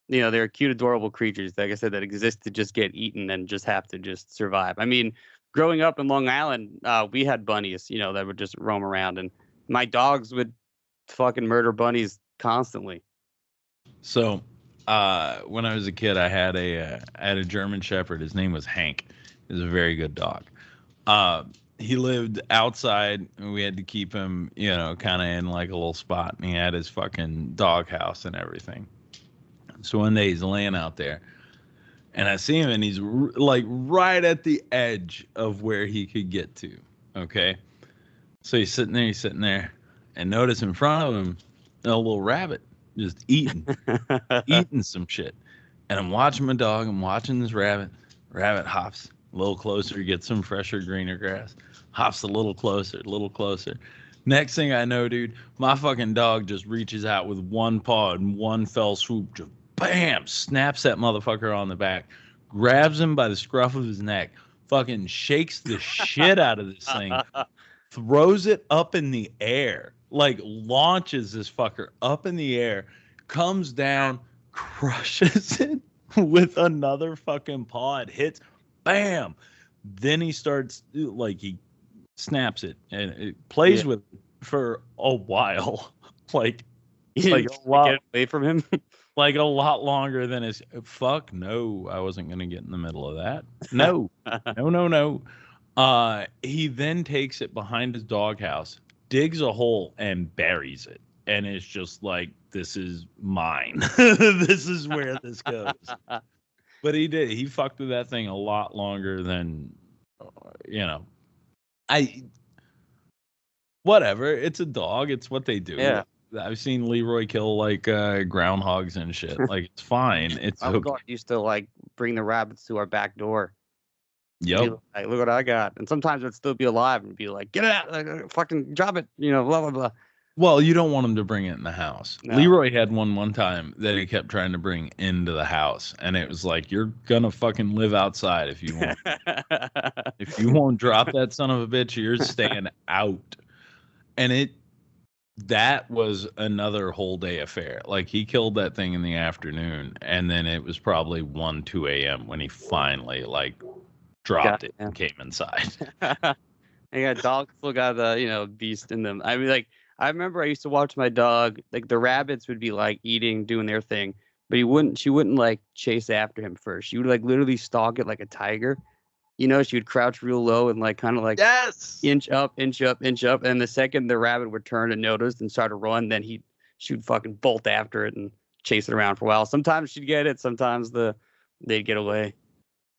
You know, they're cute, adorable creatures, like I said, that exist to just get eaten and just have to just survive. I mean, growing up in Long Island, we had bunnies, you know, that would just roam around, and my dogs would fucking murder bunnies constantly. So, when I was a kid, I had a German Shepherd. His name was Hank. He was a very good dog. He lived outside, and we had to keep him, you know, kind of in like a little spot. And he had his fucking dog house and everything. So one day he's laying out there, and I see him, and he's like right at the edge of where he could get to. Okay, so he's sitting there, and notice in front of him a little rabbit just eating some shit. And I'm watching my dog. I'm watching this rabbit. Rabbit hops a little closer, gets some fresher, greener grass. Hops a little closer, Next thing I know, dude, my fucking dog just reaches out with one paw and one fell swoop, just bam, snaps that motherfucker on the back, grabs him by the scruff of his neck, fucking shakes the shit out of this thing, throws it up in the air, like launches this fucker up in the air, comes down, crushes it with another fucking paw. It hits, bam. Then he starts, like, he snaps it and it plays with it for a while. like You a just lot, get away from him. like a lot longer than his fuck. No, I wasn't gonna get in the middle of that. No. No. He then takes it behind his doghouse, digs a hole, and buries it. And it's just like, this is mine. This is where this goes. But he did. He fucked with that thing a lot longer than, you know. Whatever. It's a dog. It's what they do. Yeah. I've seen Leroy kill like groundhogs and shit. Like, it's fine. It's My okay. dog used to like bring the rabbits to our back door. Be Yep. like, look what I got. And sometimes it'd still be alive and be like, get it out, like, fucking drop it, you know, blah blah blah. Well, you don't want him to bring it in the house. No. Leroy had one time that he kept trying to bring into the house, and it was like, you're gonna fucking live outside if you want. If you won't drop that son of a bitch, you're staying out. And that was another whole day affair. Like he killed that thing in the afternoon, and then it was probably 1, 2 a.m. when he finally like dropped it and came inside. Dogs still got the beast in them. I mean, like I remember I used to watch my dog. Like the rabbits would be like eating, doing their thing, but she wouldn't like chase after him first. She would like literally stalk it like a tiger. She would crouch real low and like kind of like inch up, inch up, inch up. And the second the rabbit would turn and notice and start to run, then she would fucking bolt after it and chase it around for a while. Sometimes she'd get it, sometimes they'd get away.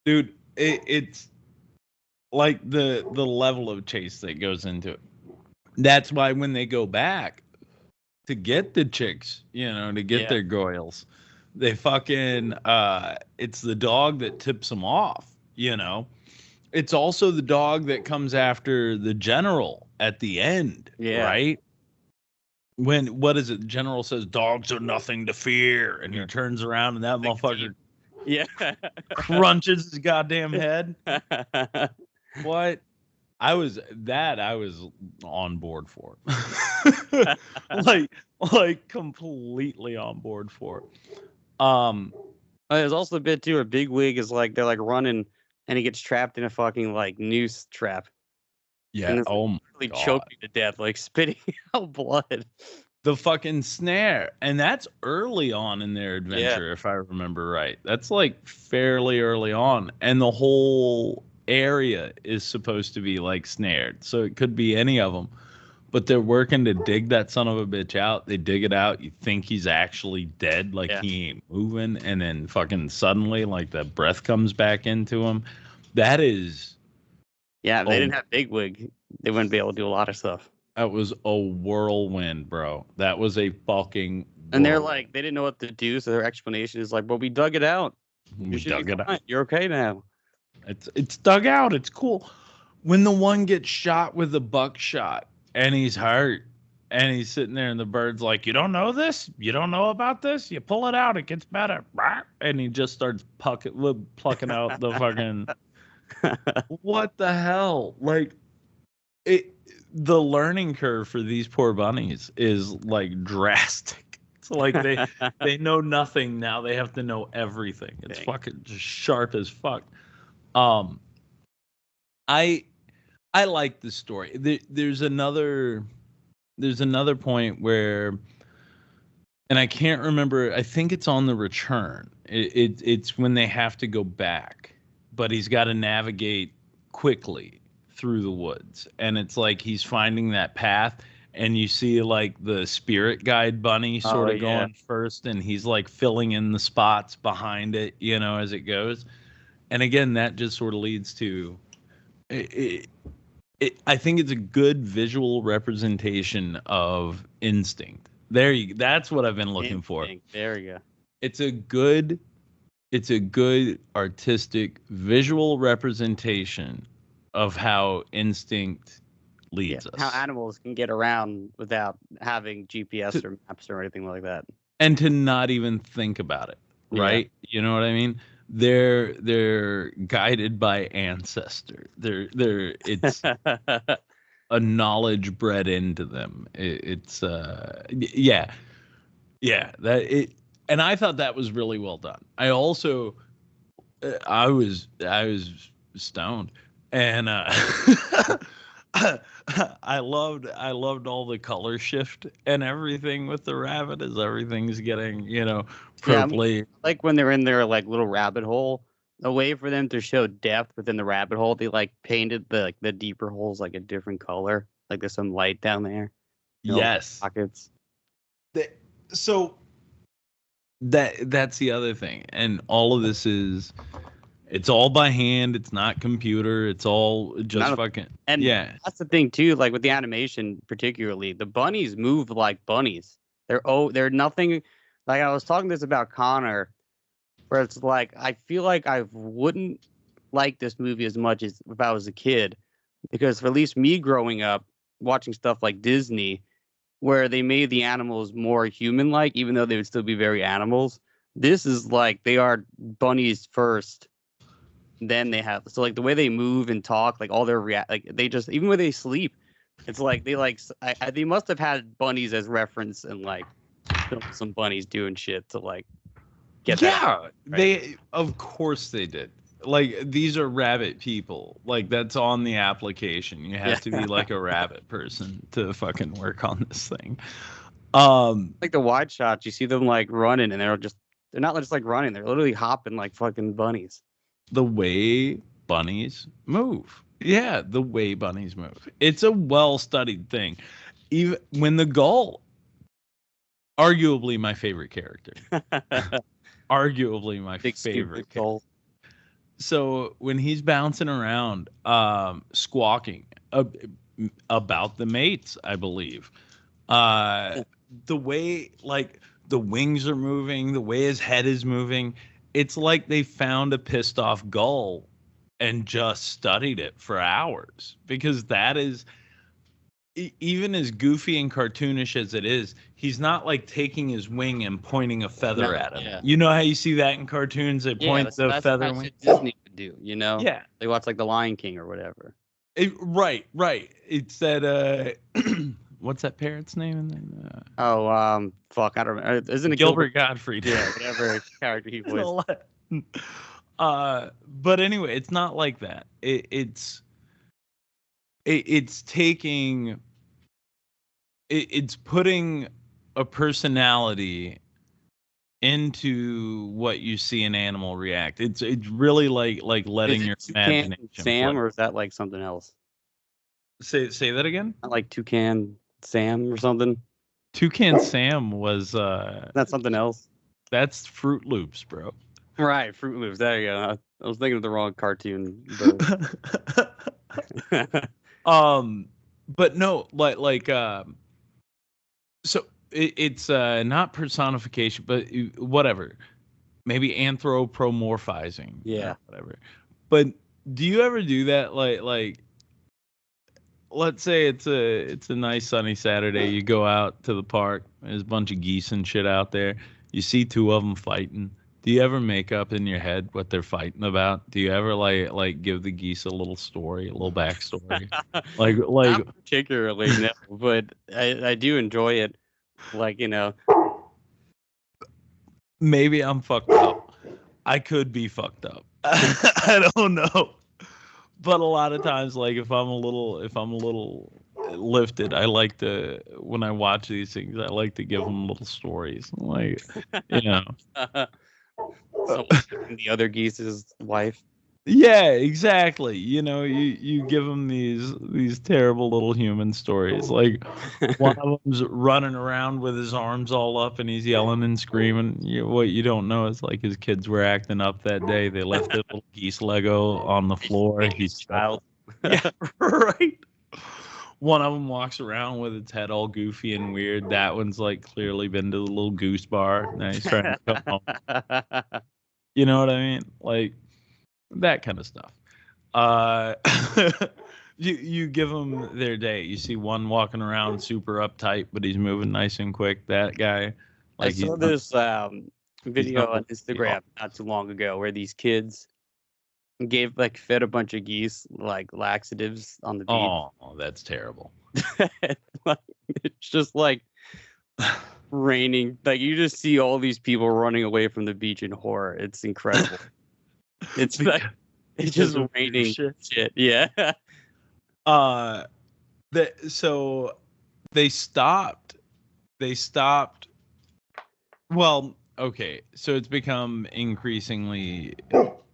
Dude, it's like the level of chase that goes into it. That's why when they go back to get the chicks, to get their goyles, they fucking it's the dog that tips them off, It's also the dog that comes after the general at the end, right? What is it? The general says, "Dogs are nothing to fear," and he turns around and that motherfucker crunches his goddamn head. What? I was on board for it. like completely on board for it. There's also a bit too. A big wig is like they're like running. And he gets trapped in a fucking like noose trap. Yeah. And literally choking to death, like spitting out blood. The fucking snare, and that's early on in their adventure, if I remember right. That's like fairly early on, and the whole area is supposed to be like snared, so it could be any of them. But they're working to dig that son of a bitch out. They dig it out. You think he's actually dead, like he ain't moving, and then fucking suddenly, like the breath comes back into him. That is, they didn't have Bigwig. They wouldn't be able to do a lot of stuff. That was a whirlwind, bro. That was a fucking. And they're like, they didn't know what to do, so their explanation is like, "Well, we dug it out. We dug it out. You're okay now. It's dug out. It's cool." When the one gets shot with a buckshot. And he's hurt. And he's sitting there, and the bird's like, "You don't know this? You don't know about this? You pull it out, it gets better." And he just starts plucking out the fucking... What the hell? Like, the learning curve for these poor bunnies is, like, drastic. It's like they know nothing. Now they have to know everything. It's fucking just sharp as fuck. I like the story. There's another point where, and I can't remember. I think it's on the return. It's when they have to go back, but he's got to navigate quickly through the woods, and it's like he's finding that path, and you see like the spirit guide bunny sort of going first, and he's like filling in the spots behind it, as it goes, and again that just sort of leads to. I think it's a good visual representation of instinct. That's what I've been looking for. There you go. It's a good artistic visual representation of how instinct leads us. How animals can get around without having GPS or maps or anything like that. And to not even think about it, right? Yeah. You know what I mean? They're guided by ancestor. It's a knowledge bred into them. And I thought that was really well done. I also I was stoned, and I loved all the color shift and everything with the rabbit as everything's getting, purpley. Like when they're in their like little rabbit hole, a way for them to show depth within the rabbit hole, they like painted the deeper holes like a different color. Like there's some light down there. Yes. Pockets. So that's the other thing. And all of this it's all by hand. It's not computer. It's all just fucking. And that's the thing too. Like with the animation, particularly, the bunnies move like bunnies. They're nothing. Like I was talking this about Connor, where it's like I feel like I wouldn't like this movie as much as if I was a kid, because for at least me growing up watching stuff like Disney, where they made the animals more human-like, even though they would still be very animals. This is like they are bunnies first. Then they have like the way they move and talk, like all their like they just, even when they sleep, It's like they must have had bunnies as reference and like filmed some bunnies doing shit to like get that. Yeah, right? they of course they did. Like these are rabbit people. Like that's on the application. You have to be like a rabbit person to fucking work on this thing. Like the wide shots, you see them like running and they're not just like running, they're literally hopping like fucking bunnies. The way bunnies move. Yeah, the way bunnies move. It's a well-studied thing. Even when the gull, arguably my favorite character. Arguably my Big favorite stupid goal. So when he's bouncing around, squawking about the mates, I believe, the way like the wings are moving, the way his head is moving, it's like they found a pissed off gull and just studied it for hours, because that is even as goofy and cartoonish as it is, he's not like taking his wing and pointing a feather at him. Yeah. You know how you see that in cartoons? They point the feather wing. Disney would do, you know? Yeah. They watch like The Lion King or whatever. Right. It's that what's that parrot's name? Fuck, I don't remember. Isn't it Gilbert Gottfried? Yeah, whatever character he was. But anyway, it's not like that. It's taking. It's putting a personality into what you see an animal react. It's really like letting your imagination. Sam, play. or is that like something else? Say that again. Not like Toucan Sam or something. Toucan Sam was That's something else. That's Fruit Loops, bro. Right, Fruit Loops. There you go. I was thinking of the wrong cartoon. But no, so it's not personification, but whatever. Maybe anthropomorphizing. Yeah. Whatever. But do you ever do that? Like, let's say it's a nice sunny Saturday. You go out to the park. There's a bunch of geese and shit out there. You see two of them fighting. Do you ever make up in your head what they're fighting about? Do you ever like give the geese a little story, a little backstory? like Not particularly, no, but I do enjoy it. Like, you know, maybe I'm fucked up. I could be fucked up. I don't know. But a lot of times, like if I'm a little lifted, I like to, when I watch these things, I like to give them little stories, like, you know. So the other geese's wife. Yeah, exactly. You know, you give them these terrible little human stories. Like one of them's running around with his arms all up and he's yelling and screaming. What you don't know is like his kids were acting up that day. They left the little geese Lego on the floor. He's child. Yeah, right. One of them walks around with its head all goofy and weird. That one's like clearly been to the little goose bar. Now he's trying to come home. You know what I mean? Like that kind of stuff. You give them their day. You see one walking around super uptight, but he's moving nice and quick. That guy. Like, I saw this video on Instagram not too long ago where these kids fed a bunch of geese like laxatives on the beach. Oh, that's terrible. It's just like raining. Like you just see all these people running away from the beach in horror. It's incredible. It's like it's just raining shit. Yeah. So they stopped. Well, okay. So it's become increasingly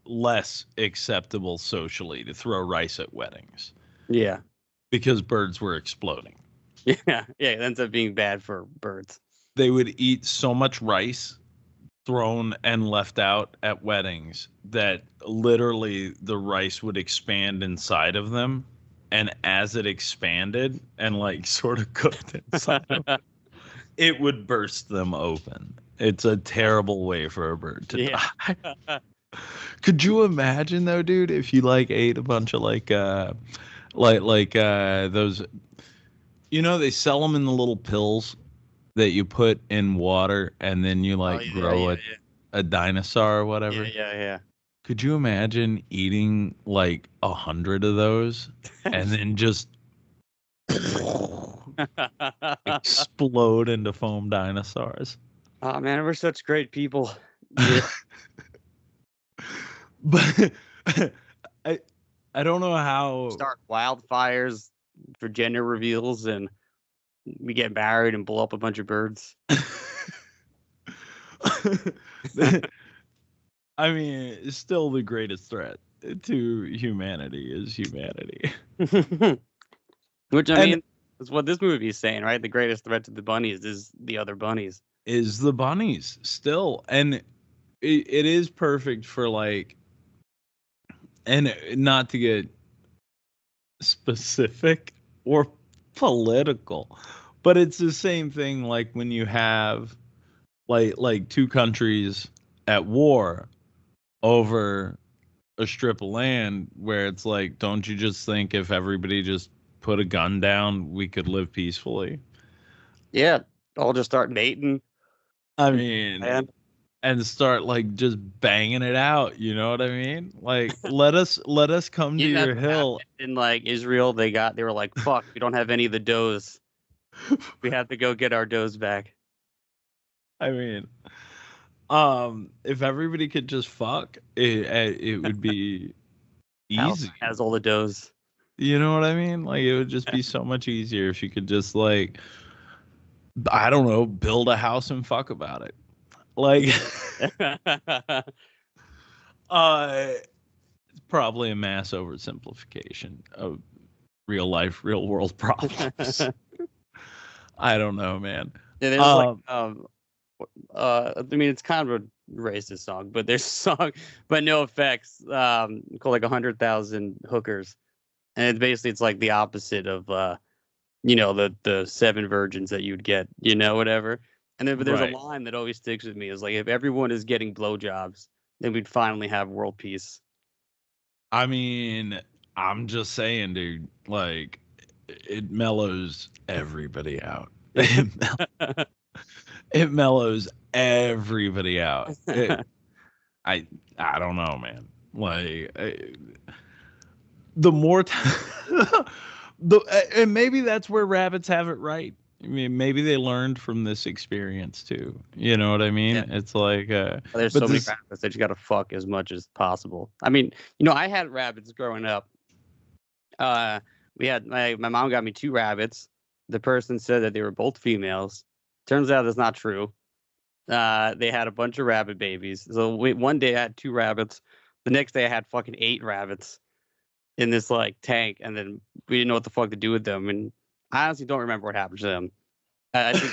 less acceptable socially to throw rice at weddings. Yeah. Because birds were exploding. Yeah. It ends up being bad for birds. They would eat so much rice thrown and left out at weddings that literally the rice would expand inside of them. And as it expanded and like sort of cooked inside of them, it would burst them open. It's a terrible way for a bird to die. Could you imagine though, dude, if you like ate a bunch of like those, you know, they sell them in the little pills that you put in water and then you grow a dinosaur or whatever. Yeah. Could you imagine eating like 100 of those and then just explode into foam dinosaurs. Oh man, we're such great people. Yeah. But I don't know how Start wildfires for gender reveals, and we get married and blow up a bunch of birds. I mean, it's still the greatest threat to humanity is humanity. Which I And- mean is what this movie is saying, right? The greatest threat to the bunnies is the other bunnies. Is the bunnies still, and it is perfect for like, and not to get specific or political, but it's the same thing like when you have like two countries at war over a strip of land where it's like, don't you just think if everybody just put a gun down, we could live peacefully? Yeah, I'll just start mating. I mean, And start like just banging it out. You know what I mean? Like, let us come to your hill. In like Israel, they were like, fuck, we don't have any of the doughs. We have to go get our doughs back. I mean, if everybody could just fuck, it would be easy. Has all the doughs. You know what I mean? Like, it would just be so much easier if you could just like, I don't know, build a house and fuck about it. Like, it's probably a mass oversimplification of real life, real world problems. I don't know, man. Yeah, there's I mean, it's kind of a racist song, but there's a song by No Effects called like 100,000 Hookers, and it's like the opposite of the 7 virgins that you'd get, whatever. And then, but there's Right. a line that always sticks with me is like, if everyone is getting blowjobs, then we'd finally have world peace. I mean, I'm just saying, dude, like, it mellows everybody out. It mellows everybody out. I don't know, man. Like, the more time, and maybe that's where rabbits have it right. I mean, maybe they learned from this experience too. You know what I mean? Yeah. It's like, There's but so many this- rabbits that you got to fuck as much as possible. I mean, I had rabbits growing up. We had my mom got me 2 rabbits. The person said that they were both females. Turns out that's not true. They had a bunch of rabbit babies. So one day I had 2 rabbits. The next day I had fucking 8 rabbits in this like tank, and then we didn't know what the fuck to do with them. And I honestly don't remember what happened to them. I think,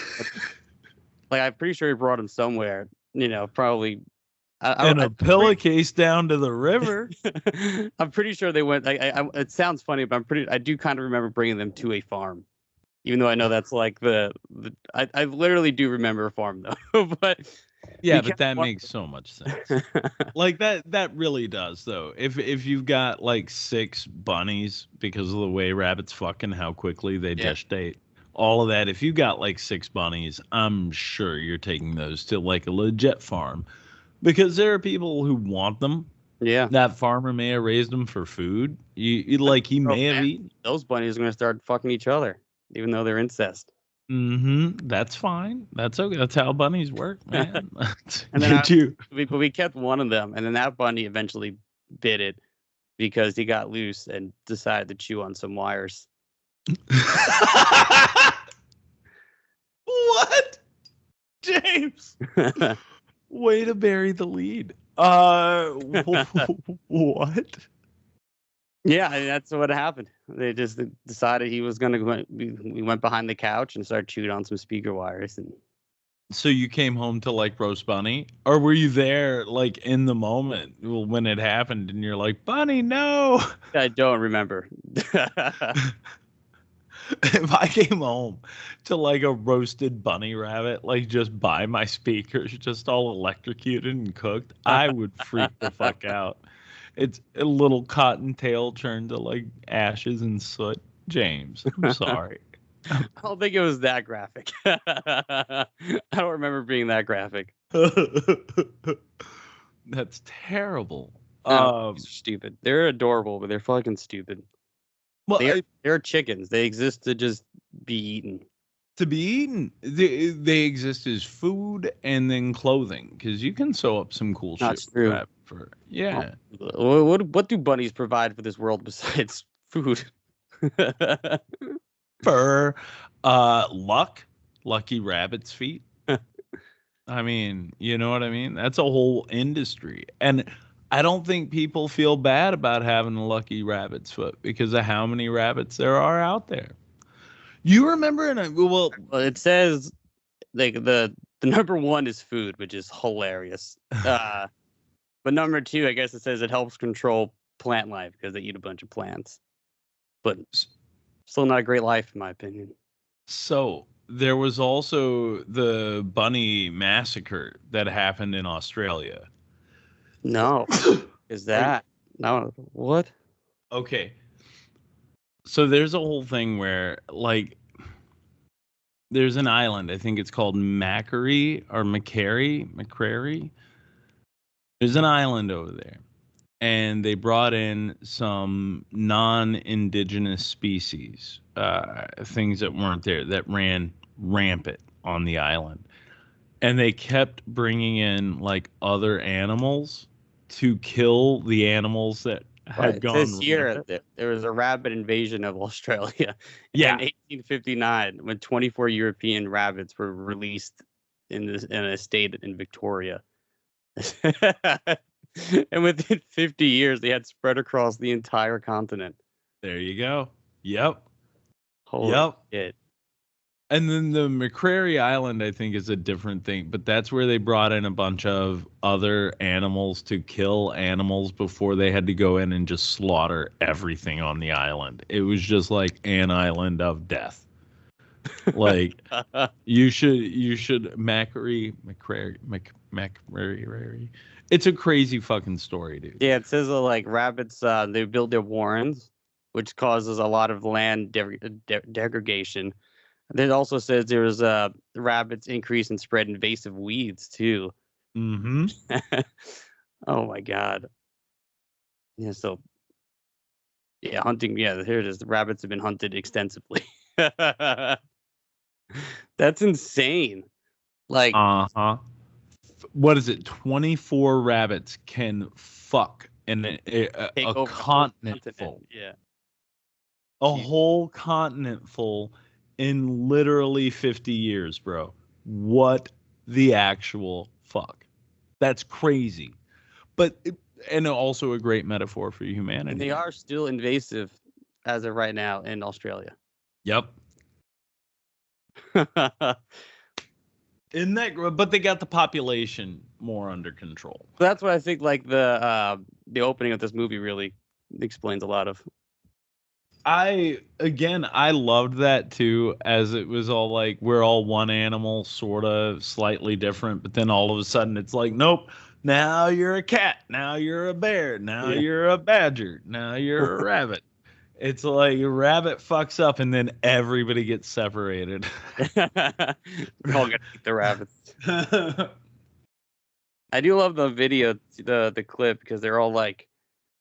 like, I'm pretty sure we brought them somewhere. Probably. in a pillowcase down to the river. I'm pretty sure they went. It sounds funny, but I do kind of remember bringing them to a farm, even though I know that's like I literally do remember a farm though. But Yeah, but that makes so much sense. Like that really does though. If you've got like 6 bunnies because of the way rabbits fuck and how quickly they gestate, all of that. If you got like 6 bunnies, I'm sure you're taking those to like a legit farm, because there are people who want them. Yeah, That farmer may have raised them for food. He may have eaten. Those bunnies are gonna start fucking each other, even though they're incest. That's fine. That's okay. That's how bunnies work, man. And then But we kept one of them, and then that bunny eventually bit it because he got loose and decided to chew on some wires. What? James. Way to bury the lead. What? Yeah, I mean, that's what happened. They just decided he was gonna go. We went behind the couch and started chewing on some speaker wires. And So you came home to like roast bunny, or were you there like in the moment when it happened and you're like, Bunny, no? I don't remember. If I came home to like a roasted bunny rabbit, like just by my speakers, just all electrocuted and cooked, I would freak the fuck out. It's a little cottontail turned to like ashes and soot. James, I'm sorry. I don't think it was that graphic. I don't remember being that graphic. That's terrible. These are stupid. They're adorable, but they're fucking stupid. Well, They're chickens. They exist to just be eaten. to be eaten, they exist as food and then clothing, because you can sew up some cool That's shit. true. Yeah. What do bunnies provide for this world besides food? Fur, lucky rabbit's feet. I mean, you know what I mean? That's a whole industry. And I don't think people feel bad about having a lucky rabbit's foot because of how many rabbits there are out there. You remember Well, it says like the number one is food, which is hilarious. But number two, I guess it says it helps control plant life because they eat a bunch of plants. But still not a great life, in my opinion. So there was also the bunny massacre that happened in Australia. No. Is that? No. What? Okay. So there's a whole thing where, like, there's an island. I think it's called Macquarie or Macquarie. There's an island over there. And they brought in some non-indigenous species, things that weren't there, that ran rampant on the island. And they kept bringing in, like, other animals to kill the animals that had gone This year, rampant. there was a rabbit invasion of Australia Yeah. in 1859 when 24 European rabbits were released in an estate in Victoria. And within 50 years, they had spread across the entire continent. There you go. Yep. Holy shit. And then the Macquarie Island, I think, is a different thing, but that's where they brought in a bunch of other animals to kill animals before they had to go in and just slaughter everything on the island. It was just like an island of death. Like you should Macquarie. It's a crazy fucking story, dude. Yeah, it says like rabbits, they build their warrens, which causes a lot of land degradation. It also says there was rabbits increase and spread invasive weeds too. Mm-hmm. Oh my god. Yeah, so yeah, hunting. Yeah, here it is. The rabbits have been hunted extensively. That's insane. Like, what is it? 24 rabbits can fuck in a continent full. Yeah. A whole continent full in literally 50 years, bro. What the actual fuck? That's crazy. But and also a great metaphor for humanity. And they are still invasive as of right now in Australia. Yep. But they got the population more under control. That's what I think. Like the opening of this movie really explains a lot of. I loved that too, as it was all like we're all one animal, sort of slightly different, but then all of a sudden it's like, nope, now you're a cat, now you're a bear, now you're a badger, now you're a rabbit. It's like a rabbit fucks up and then everybody gets separated. We're all gonna eat the rabbits. I do love the video, the clip, because they're all like,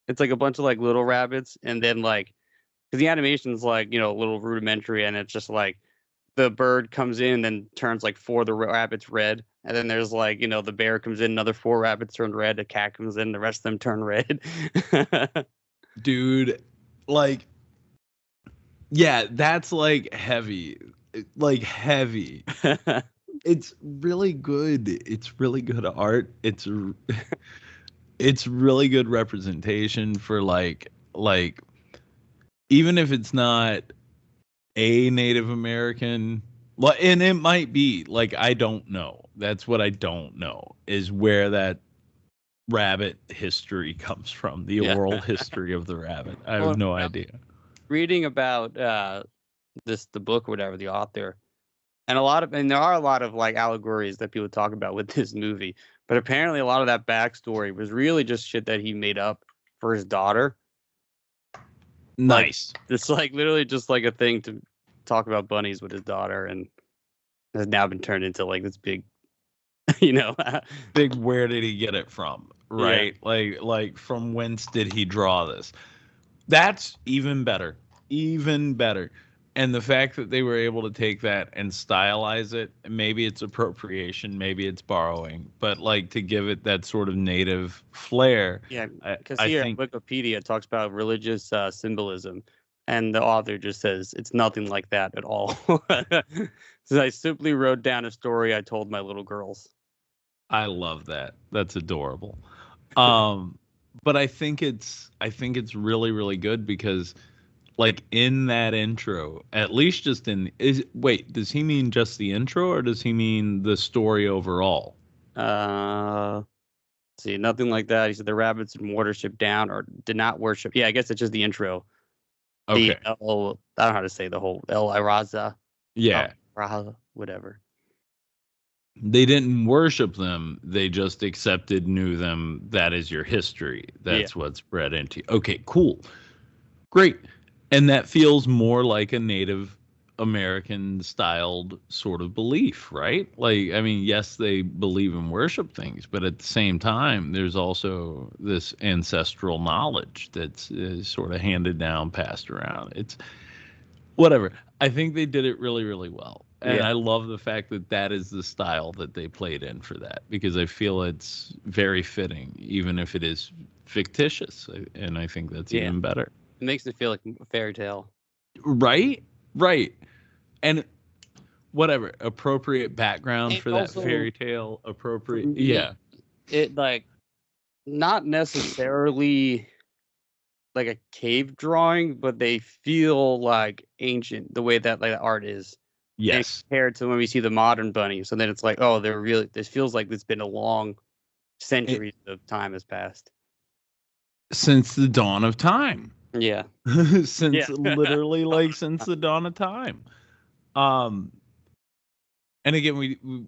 it's like a bunch of like little rabbits, and then like, because the animation's like, you know, a little rudimentary, and it's just like the bird comes in and then turns like 4 of the rabbits red, and then there's like, you know, the bear comes in, another 4 rabbits turn red, a cat comes in, the rest of them turn red. Dude, like, yeah, that's like heavy. It's really good. It's really good art. It's really good representation for like even if it's not a Native American, well, and it might be, like, I don't know. That's what I don't know, is where that rabbit history comes from, the oral history of the rabbit. I have no idea. Reading about the book or whatever, the author, and there are a lot of like allegories that people talk about with this movie, but apparently a lot of that backstory was really just shit that he made up for his daughter. Nice. Like, it's like literally just like a thing to talk about bunnies with his daughter, and has now been turned into like this big, you know, big. Where did he get it from? Right? Yeah. Like from whence did he draw this? That's even better. Even better. And the fact that they were able to take that and stylize it, maybe it's appropriation, maybe it's borrowing, but like to give it that sort of native flair. Yeah, because I here think Wikipedia talks about religious symbolism, and the author just says it's nothing like that at all. So I simply wrote down a story I told my little girls. I love that. That's adorable. But I think it's really, really good because like in that intro, at least just does he mean just the intro or does he mean the story overall? See, nothing like that. He said the rabbits in Watership Down or did not worship. Yeah, I guess it's just the intro. Okay. I don't know how to say the whole El Iraza. Yeah. Whatever. They didn't worship them. They just knew them. That is your history. That's what's bred into you. Okay, cool. Great. And that feels more like a Native American styled sort of belief, right? Like, I mean, yes, they believe and worship things, but at the same time, there's also this ancestral knowledge that's sort of handed down, passed around. It's whatever. I think they did it really, really well. And I love the fact that that is the style that they played in for that, because I feel it's very fitting, even if it is fictitious. And I think that's even better. It makes it feel like a fairy tale. Right? Right. And whatever, appropriate background for that fairy tale, appropriate. Yeah. It like not necessarily like a cave drawing, but they feel like ancient the way that like the art is. Yes. Compared to when we see the modern bunny. So then it's like, oh, they're really, this feels like it's been a long centuries of time has passed. Since the dawn of time. Yeah. Literally like since the dawn of time. And again,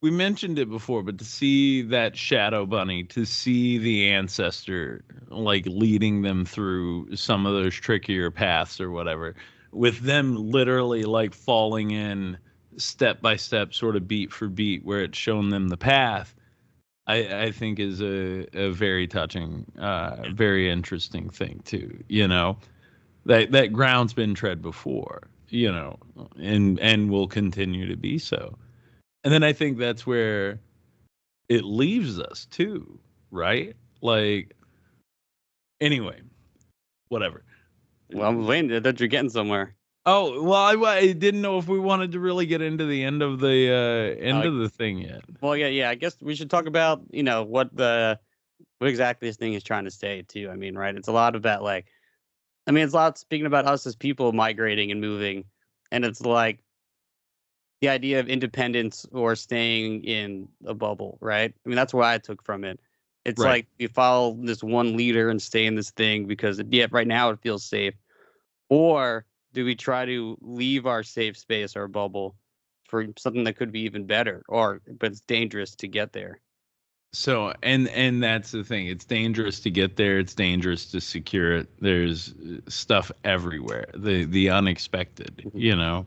we mentioned it before, but to see that shadow bunny, to see the ancestor like leading them through some of those trickier paths or whatever, with them literally like falling in step by step, sort of beat for beat, where it's shown them the path, I think is a very touching, very interesting thing too. You know, that ground's been tread before, you know, and will continue to be so. And then I think that's where it leaves us too, right? Like, anyway, whatever. Well, I'm waiting that you're getting somewhere. Oh, well, I didn't know if we wanted to really get into the end of the thing yet. Well, yeah. I guess we should talk about, you know, what exactly this thing is trying to say too. I mean, right? It's a lot about like, I mean, it's a lot speaking about us as people migrating and moving, and it's like the idea of independence or staying in a bubble, right? I mean, that's what I took from it. It's like you follow this one leader and stay in this thing because, right now it feels safe. Or do we try to leave our safe space, our bubble, for something that could be even better, but it's dangerous to get there? So, and that's the thing. It's dangerous to get there. It's dangerous to secure it. There's stuff everywhere. The unexpected, you know,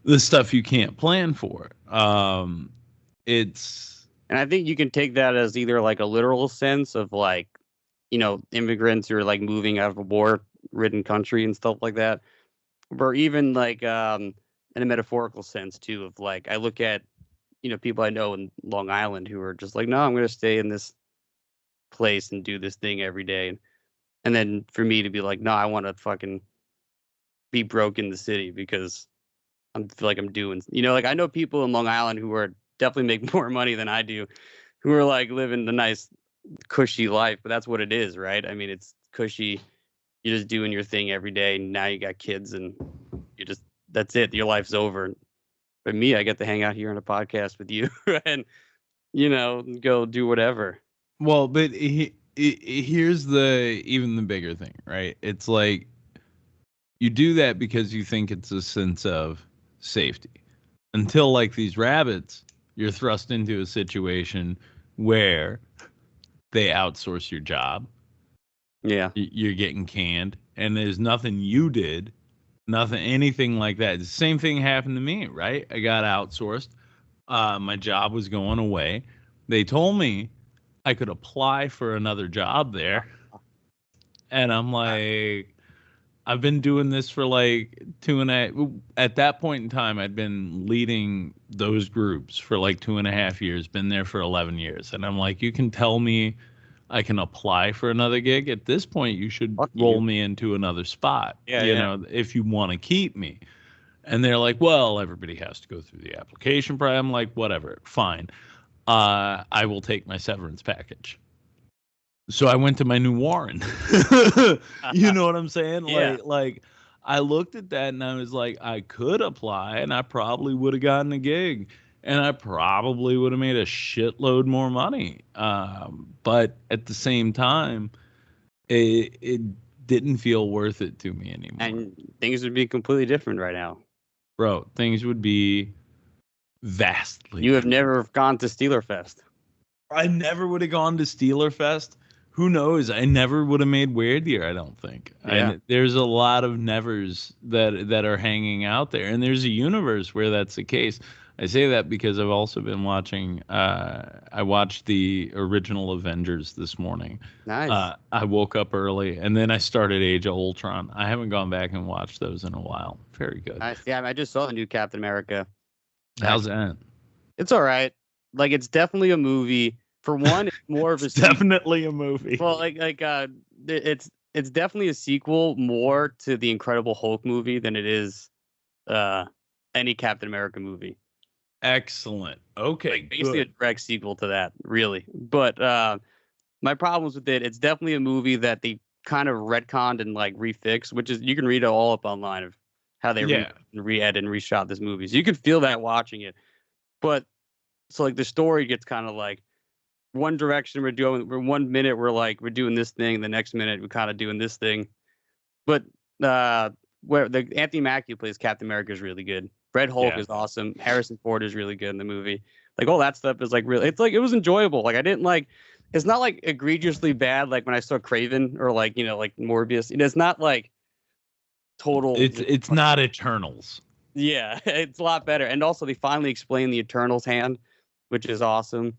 the stuff you can't plan for. And I think you can take that as either like a literal sense of like, you know, immigrants who are like moving out of a war-ridden country and stuff like that, or even like in a metaphorical sense too of like, I look at, you know, people I know in Long Island who are just like, no, I'm going to stay in this place and do this thing every day. And then for me to be like, no, I want to fucking be broke in the city because I feel like I'm doing, you know, like I know people in Long Island who are definitely make more money than I do, who are like living the nice, cushy life, but that's what it is, right? I mean, it's cushy. You're just doing your thing every day. And now you got kids and that's it. Your life's over. But me, I get to hang out here on a podcast with you and, you know, go do whatever. Well, but here's even the bigger thing, right? It's like you do that because you think it's a sense of safety. Until like these rabbits, you're thrust into a situation where they outsource your job. Yeah. You're getting canned and there's nothing you did, anything like that. The same thing happened to me, right? I got outsourced. My job was going away. They told me I could apply for another job there. And I'm like, I've been doing this for like at that point in time, I'd been leading those groups for like 2.5 years, been there for 11 years. And I'm like, you can tell me I can apply for another gig. At this point, you should Fuck roll you. me into another spot, Yeah. if you want to keep me. And they're like, well, everybody has to go through the application process. I'm like, whatever, fine. I will take my severance package. So I went to my new Warren. You know what I'm saying? Yeah. Like I looked at that and I was like, I could apply and I probably would have gotten a gig and I probably would have made a shitload more money. But at the same time, it didn't feel worth it to me anymore. And things would be completely different right now. Bro, things would be vastly You have different. never gone to Steeler Fest. I never would have gone to Steeler Fest. Who knows? I never would have made Weird Year, I don't think. Yeah. There's a lot of nevers that are hanging out there, and there's a universe where that's the case. I say that because I've also been watching. I watched the original Avengers this morning. Nice. I woke up early, and then I started Age of Ultron. I haven't gone back and watched those in a while. Very good. Nice. Yeah, I just saw the new Captain America. How's that? It's all right. Like, it's definitely a movie. For one, it's more of a It's definitely a movie. well, it's definitely a sequel more to the Incredible Hulk movie than it is any Captain America movie. Excellent. Okay, Basically a good. direct sequel to that, really. But my problems with it's definitely a movie that they kind of retconned and like refixed, which is you can read it all up online of how they re-edited and reshot this movie. So you can feel that watching it. But so like the story gets kind of like one direction we're 1 minute we're doing this thing, the next minute we're kind of doing this thing. But where the Anthony Mackie who plays Captain America is really good. Red Hulk is awesome. Harrison Ford is really good in the movie. Like all that stuff is like really, it's like it was enjoyable. Like I didn't like, it's not like egregiously bad like when I saw Craven or like like Morbius. It's not like total. It's not Eternals. Yeah, it's a lot better. And also they finally explain the Eternals hand, which is awesome.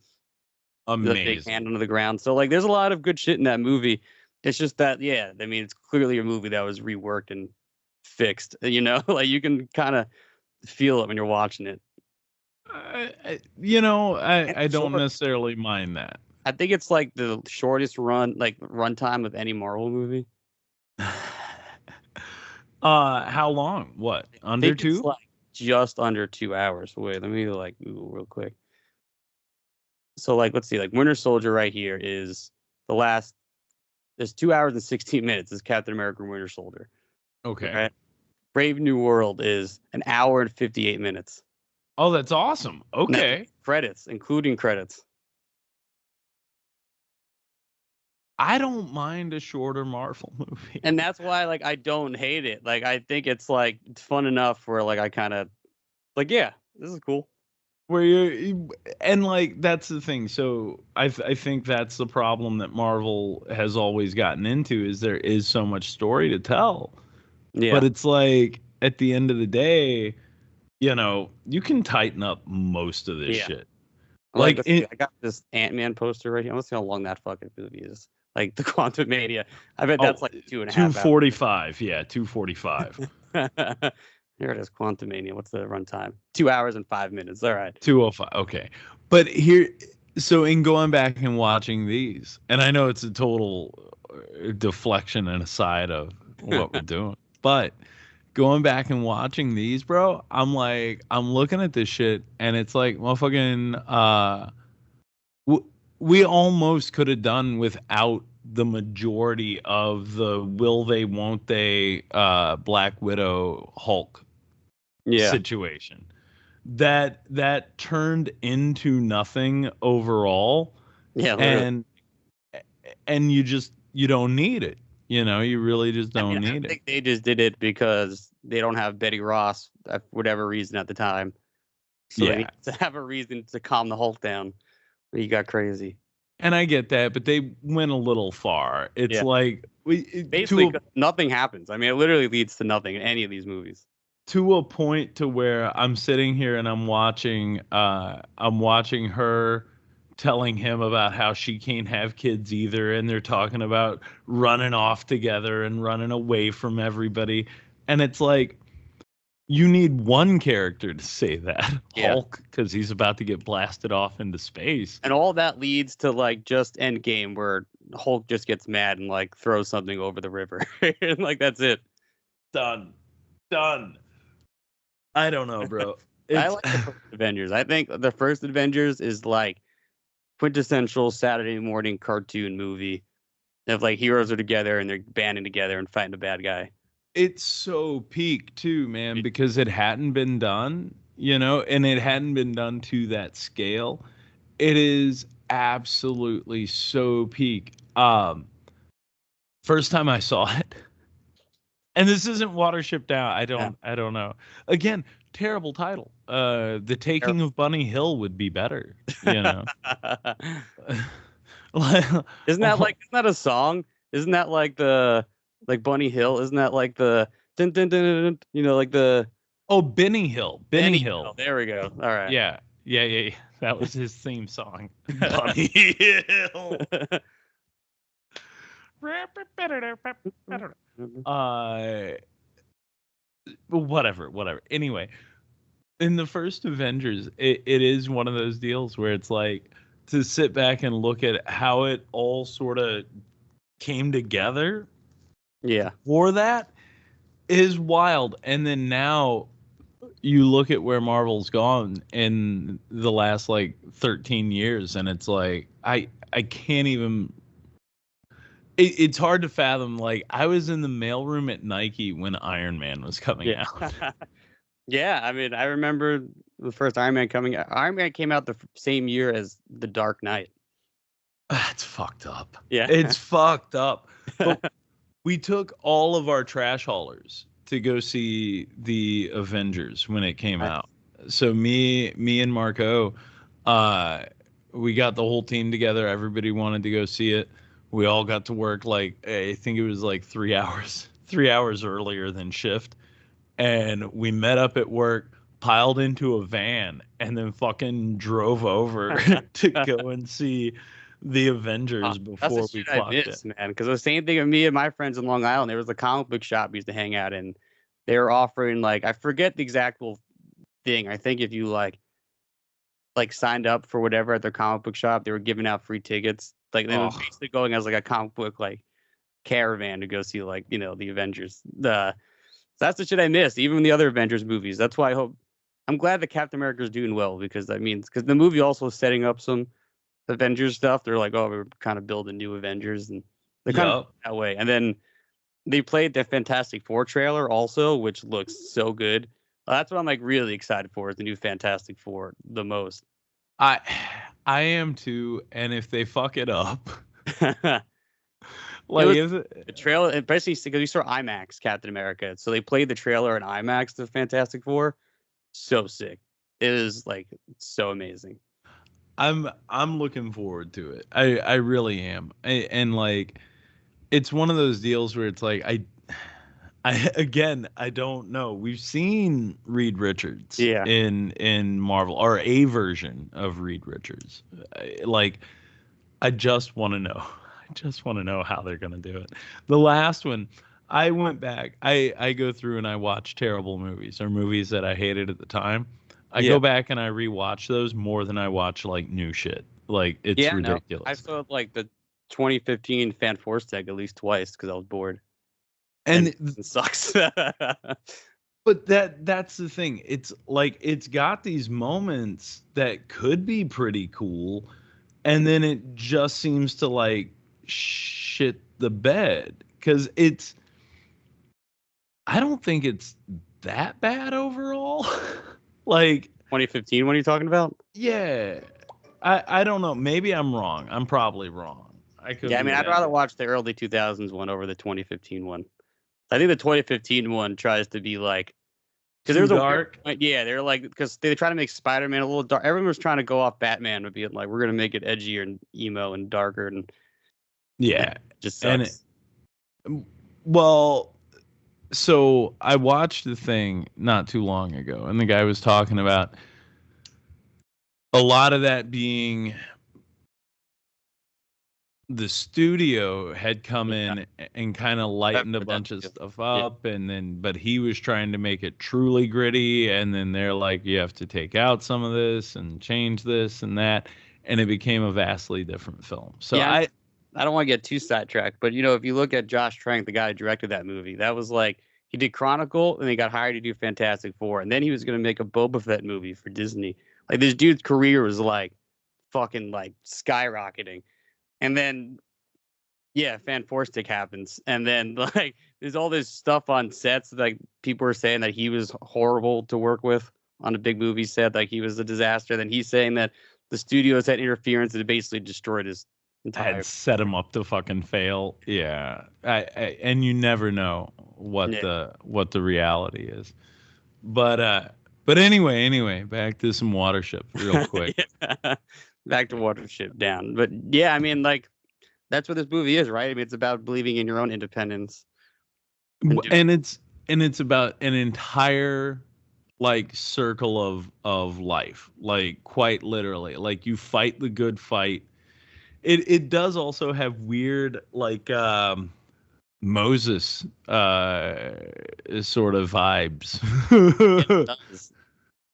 Amazing. The big hand under the ground. So like there's a lot of good shit in that movie. It's just that I mean it's clearly a movie that was reworked and fixed. Like you can kind of feel it when you're watching it. I don't necessarily mind that. I think it's like the shortest runtime of any Marvel movie. How long? What? Under It's two? like just under 2 hours. Wait, let me like Google real quick. So like let's see, like Winter Soldier right here is there's 2 hours and 16 minutes is Captain America and Winter Soldier. Okay. Right? Brave New World is 1 hour and 58 minutes. Oh, that's awesome. Okay. Credits, including credits. I don't mind a shorter Marvel movie. And that's why like I don't hate it. Like I think it's like it's fun enough where like I kind of like this is cool. And like that's the thing. So I think that's the problem that Marvel has always gotten into is there is so much story to tell. Yeah. But it's like at the end of the day, you can tighten up most of this shit. Like I got this Ant-Man poster right here. Let's see how long that fucking movie is. Like the Quantum Mania. I bet that's like 2.5 2:45. Yeah, 2:45. Here it is, Quantum Mania. What's the runtime? 2 hours and 5 minutes. All right. 2:05. Okay. But so in going back and watching these, and I know it's a total deflection and aside of what we're doing, but going back and watching these, bro, I'm looking at this shit and it's like, motherfucking, we almost could have done without the majority of the will they, won't they, Black Widow Hulk situation. That turned into nothing overall. Yeah. And you don't need it. You really just don't need it. I think they just did it because they don't have Betty Ross for whatever reason at the time. So they need to have a reason to calm the Hulk down. He got crazy. And I get that, but they went a little far. It's like basically nothing happens. I mean, it literally leads to nothing in any of these movies. To a point to where I'm sitting here and I'm watching her telling him about how she can't have kids either, and they're talking about running off together and running away from everybody, and it's like, you need one character to say that, Yeah. Hulk, because he's about to get blasted off into space. And all that leads to like just Endgame, where Hulk just gets mad and like throws something over the river, and like that's it. Done. I don't know, bro. I like the first Avengers. I think the first Avengers is like quintessential Saturday morning cartoon movie. If like heroes are together and they're banding together and fighting a bad guy. It's so peak too, man, because it hadn't been done, and it hadn't been done to that scale. It is absolutely so peak. First time I saw it, and this isn't Watership Down. I don't know. Again, terrible title. The Taking of Bunny Hill would be better, Isn't that a song? Isn't that like the Bunny Hill? Isn't that like the dun, dun, dun, dun, dun, like the Benny Hill. Benny Hill. There we go. All right. Yeah. That was his theme song. Bunny Hill. Whatever. Anyway, in the first Avengers, it is one of those deals where it's like, to sit back and look at how it all sort of came together. Yeah. For that is wild. And then now you look at where Marvel's gone in the last like 13 years, and it's like, I can't even. It's hard to fathom. Like, I was in the mailroom at Nike when Iron Man was coming out. Yeah, I mean, I remember the first Iron Man coming out. Iron Man came out the same year as The Dark Knight. That's fucked up. Yeah. It's fucked up. But we took all of our trash haulers to go see the Avengers when it came out. So me and Marco, we got the whole team together. Everybody wanted to go see it. We all got to work like, I think it was like 3 hours earlier than shift. And we met up at work, piled into a van, and then fucking drove over to go and see the Avengers before we clocked it. Man, because the same thing with me and my friends in Long Island. There was a comic book shop we used to hang out in. They were offering, like, I forget the exact thing. I think if you like signed up for whatever at their comic book shop, they were giving out free tickets. Like, they were basically going as like a comic book like caravan to go see like the Avengers. That's the shit I missed, even the other Avengers movies. That's why I'm glad that Captain America's doing well, because that means, because the movie also is setting up some Avengers stuff. They're like, oh, we're kind of building new Avengers, and they're kind of that way. And then they played the Fantastic Four trailer also, which looks so good. That's what I'm like really excited for, is the new Fantastic Four the most. I am too, and if they fuck it up. Like, the trailer, especially because you saw IMAX Captain America, so they played the trailer in IMAX to Fantastic Four. So sick! It is like so amazing. I'm looking forward to it. I really am. And like, it's one of those deals where it's like, I don't know. We've seen Reed Richards in Marvel, or a version of Reed Richards. I just want to know. I just want to know how they're going to do it. The last one, I went back. I go through and I watch terrible movies, or movies that I hated at the time. I go back and I rewatch those more than I watch like new shit. Like, it's ridiculous. No. I saw like the 2015 Fan Force Tech at least twice because I was bored. And it sucks. But that's the thing. It's like, it's got these moments that could be pretty cool, and then it just seems to like shit the bed, because I don't think it's that bad overall. Like 2015, what are you talking about? Yeah, I don't know. Maybe I'm wrong. I'm probably wrong. I'd rather watch the early 2000s one over the 2015 one. I think the 2015 one tries to be like, because there's dark. They're like, because they try to make Spider-Man a little dark. Everyone was trying to go off Batman with being like, we're gonna make it edgier and emo and darker, and just sucks. So I watched the thing not too long ago, and the guy was talking about a lot of that being the studio had come in and kind of lightened a bunch of stuff up, and but he was trying to make it truly gritty, and then they're like, you have to take out some of this and change this and that, and it became a vastly different film. So I don't want to get too sidetracked, but if you look at Josh Trank, the guy who directed that movie, that was like he did Chronicle and he got hired to do Fantastic Four, and then he was going to make a Boba Fett movie for Disney. Like this dude's career was like fucking like skyrocketing. And then, Fan Four Stick happens. And then, like, there's all this stuff on sets. Like, people were saying that he was horrible to work with on a big movie set. Like, he was a disaster. Then he's saying that the studios had interference and it basically destroyed his entire... Had set him up to fucking fail. Yeah. And you never know what the reality is. But anyway, back to some Watership real quick. Back to Watership Down. But yeah, I mean, like, that's what this movie is, right? I mean, it's about believing in your own independence. And it's about an entire like circle of life, like quite literally. Like you fight the good fight. It does also have weird like Moses sort of vibes. It does.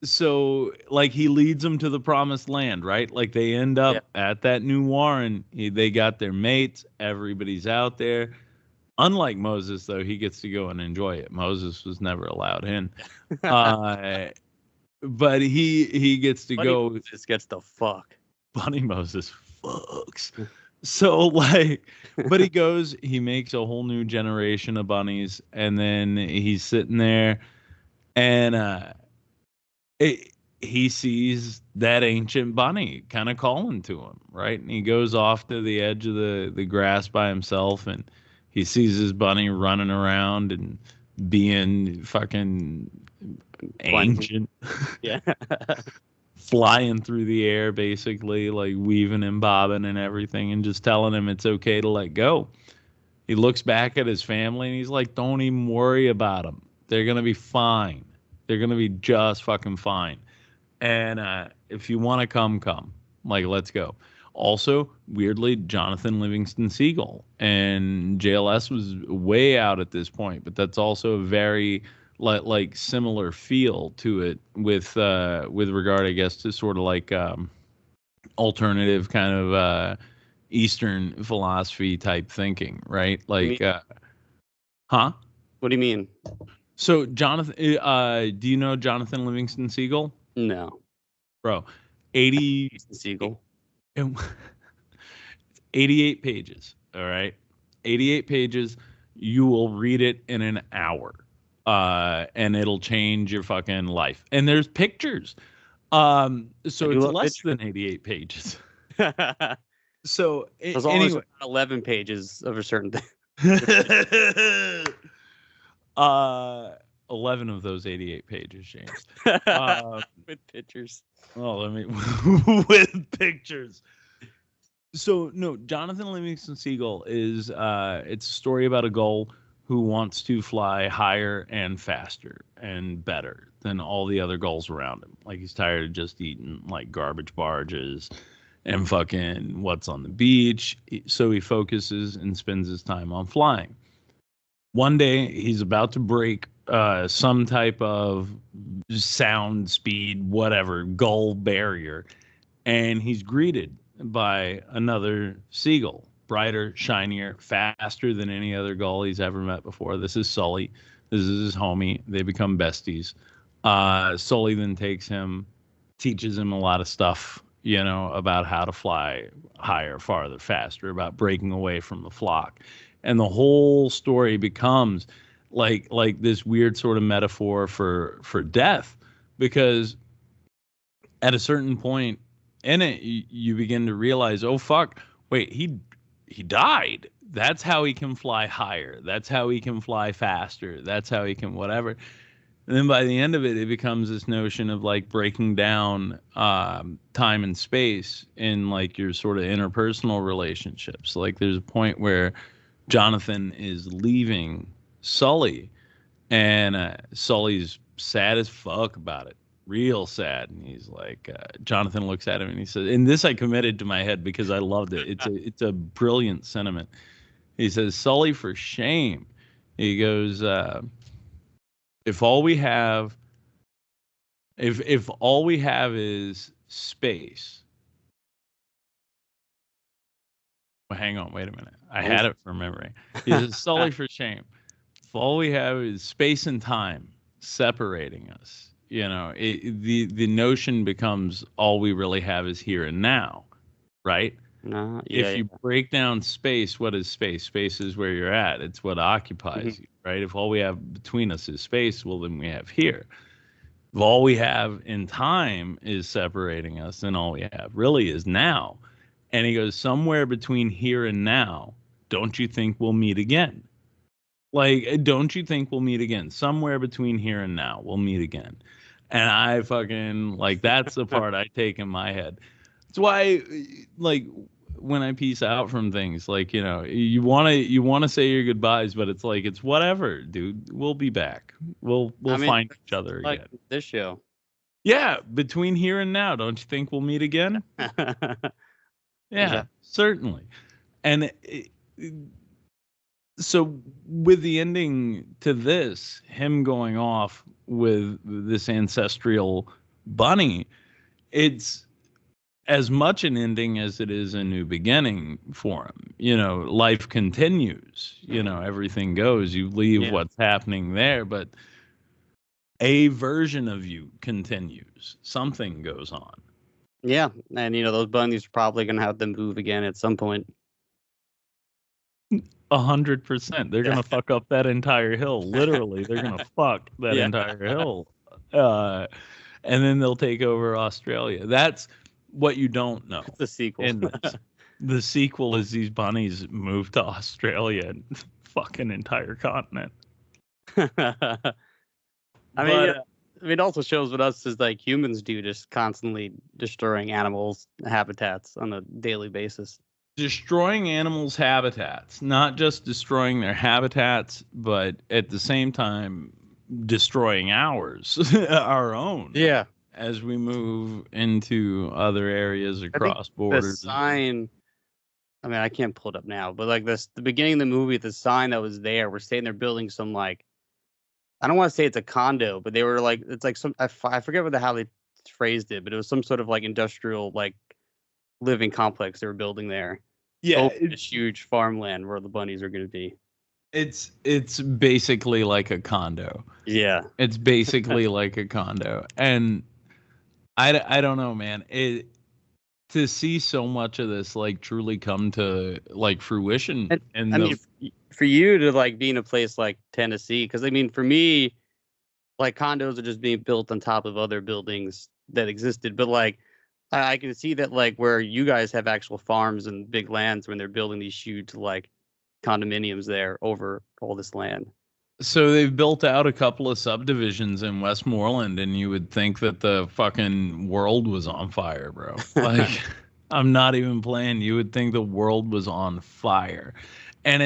So, like, he leads them to the promised land, right? Like, they end up at that new warren. They got their mates. Everybody's out there. Unlike Moses, though, he gets to go and enjoy it. Moses was never allowed in. But he gets to go. Moses gets the fuck. Bunny Moses fucks. So, like, but he goes, he makes a whole new generation of bunnies. And then he's sitting there and, he sees that ancient bunny kind of calling to him, right? And he goes off to the edge of the grass by himself, and he sees his bunny running around and being fucking ancient. Yeah. Flying through the air, basically, like weaving and bobbing and everything, and just telling him it's okay to let go. He looks back at his family, and he's like, don't even worry about them. They're going to be fine. They're going to be just fucking fine. And if you want to come. Like, let's go. Also, weirdly, Jonathan Livingston Seagull. And JLS was way out at this point, but that's also a very like similar feel to it with regard, I guess, to sort of like alternative kind of Eastern philosophy type thinking, right? Like, huh? What do you mean? So, Jonathan, do you know Jonathan Livingston Seagull? No. Bro, 80... Seagull. 88 pages, all right? 88 pages. You will read it in an hour, and it'll change your fucking life. And there's pictures. So it's less than 88 pages. So, there's always 11 pages of a certain thing. 11 of those 88 pages, James. With pictures. Oh, let me with pictures. So no, Jonathan Livingston Seagull is it's a story about a gull who wants to fly higher and faster and better than all the other gulls around him. Like he's tired of just eating like garbage barges and fucking what's on the beach. So he focuses and spends his time on flying. One day, he's about to break some type of sound, speed, whatever, gull barrier, and he's greeted by another seagull, brighter, shinier, faster than any other gull he's ever met before. This is Sully. This is his homie. They become besties. Sully then takes him, teaches him a lot of stuff, about how to fly higher, farther, faster, about breaking away from the flock. And the whole story becomes like this weird sort of metaphor for death, because at a certain point in it, you begin to realize, oh fuck, wait, he died. That's how he can fly higher. That's how he can fly faster. That's how he can whatever. And then by the end of it, it becomes this notion of like breaking down time and space in like your sort of interpersonal relationships. Like there's a point where Jonathan is leaving Sully, and Sully's sad as fuck about it, real sad. And he's like, Jonathan looks at him and he says, and this I committed to my head because I loved it. It's a brilliant sentiment. He says, Sully, for shame. He goes, if all we have is space. Well, hang on, wait a minute. I had it from memory. He says, Sully, for shame. If all we have is space and time separating us, the notion becomes all we really have is here and now, right? No, If you break down space, what is space? Space is where you're at. It's what occupies you, right? If all we have between us is space, well, then we have here. If all we have in time is separating us, then all we have really is now. And he goes, somewhere between here and now, don't you think we'll meet again? Like, don't you think we'll meet again? Somewhere between here and now, we'll meet again. And I fucking, like, that's the part I take in my head. That's why, like, when I peace out from things, like, you want to say your goodbyes, but it's like, it's whatever, dude. We'll be back. We'll find each other like again. This show. Yeah, between here and now, don't you think we'll meet again? Yeah, certainly. And so with the ending to this, him going off with this ancestral bunny, it's as much an ending as it is a new beginning for him. Life continues, everything goes. You leave what's happening there, but a version of you continues. Something goes on. Yeah, and those bunnies are probably gonna have to move again at some point. 100%. They're gonna fuck up that entire hill. Literally, they're gonna fuck that entire hill, and then they'll take over Australia. That's what you don't know. It's the sequel. And the sequel is these bunnies move to Australia and fucking entire continent. It also shows what us as like humans do, just constantly destroying animals' habitats on a daily basis. Destroying animals' habitats, not just destroying their habitats, but at the same time destroying ours, our own. Yeah. As we move into other areas across borders. The sign, I can't pull it up now, but like the beginning of the movie, the sign that was there, we're saying they're building some like, I don't want to say it's a condo, but they were like, it's like some, I forget how they phrased it, but it was some sort of like industrial, like living complex they were building there. Yeah. This huge farmland where the bunnies are going to be. It's basically like a condo. Yeah. It's basically like a condo. And I don't know, man. To see so much of this like truly come to like fruition. For you to like be in a place like Tennessee, because for me, like condos are just being built on top of other buildings that existed, but like I can see that like where you guys have actual farms and big lands when they're building these huge like condominiums there over all this land. So they've built out a couple of subdivisions in Westmoreland, and you would think that the fucking world was on fire, bro. Like, I'm not even playing. You would think the world was on fire. And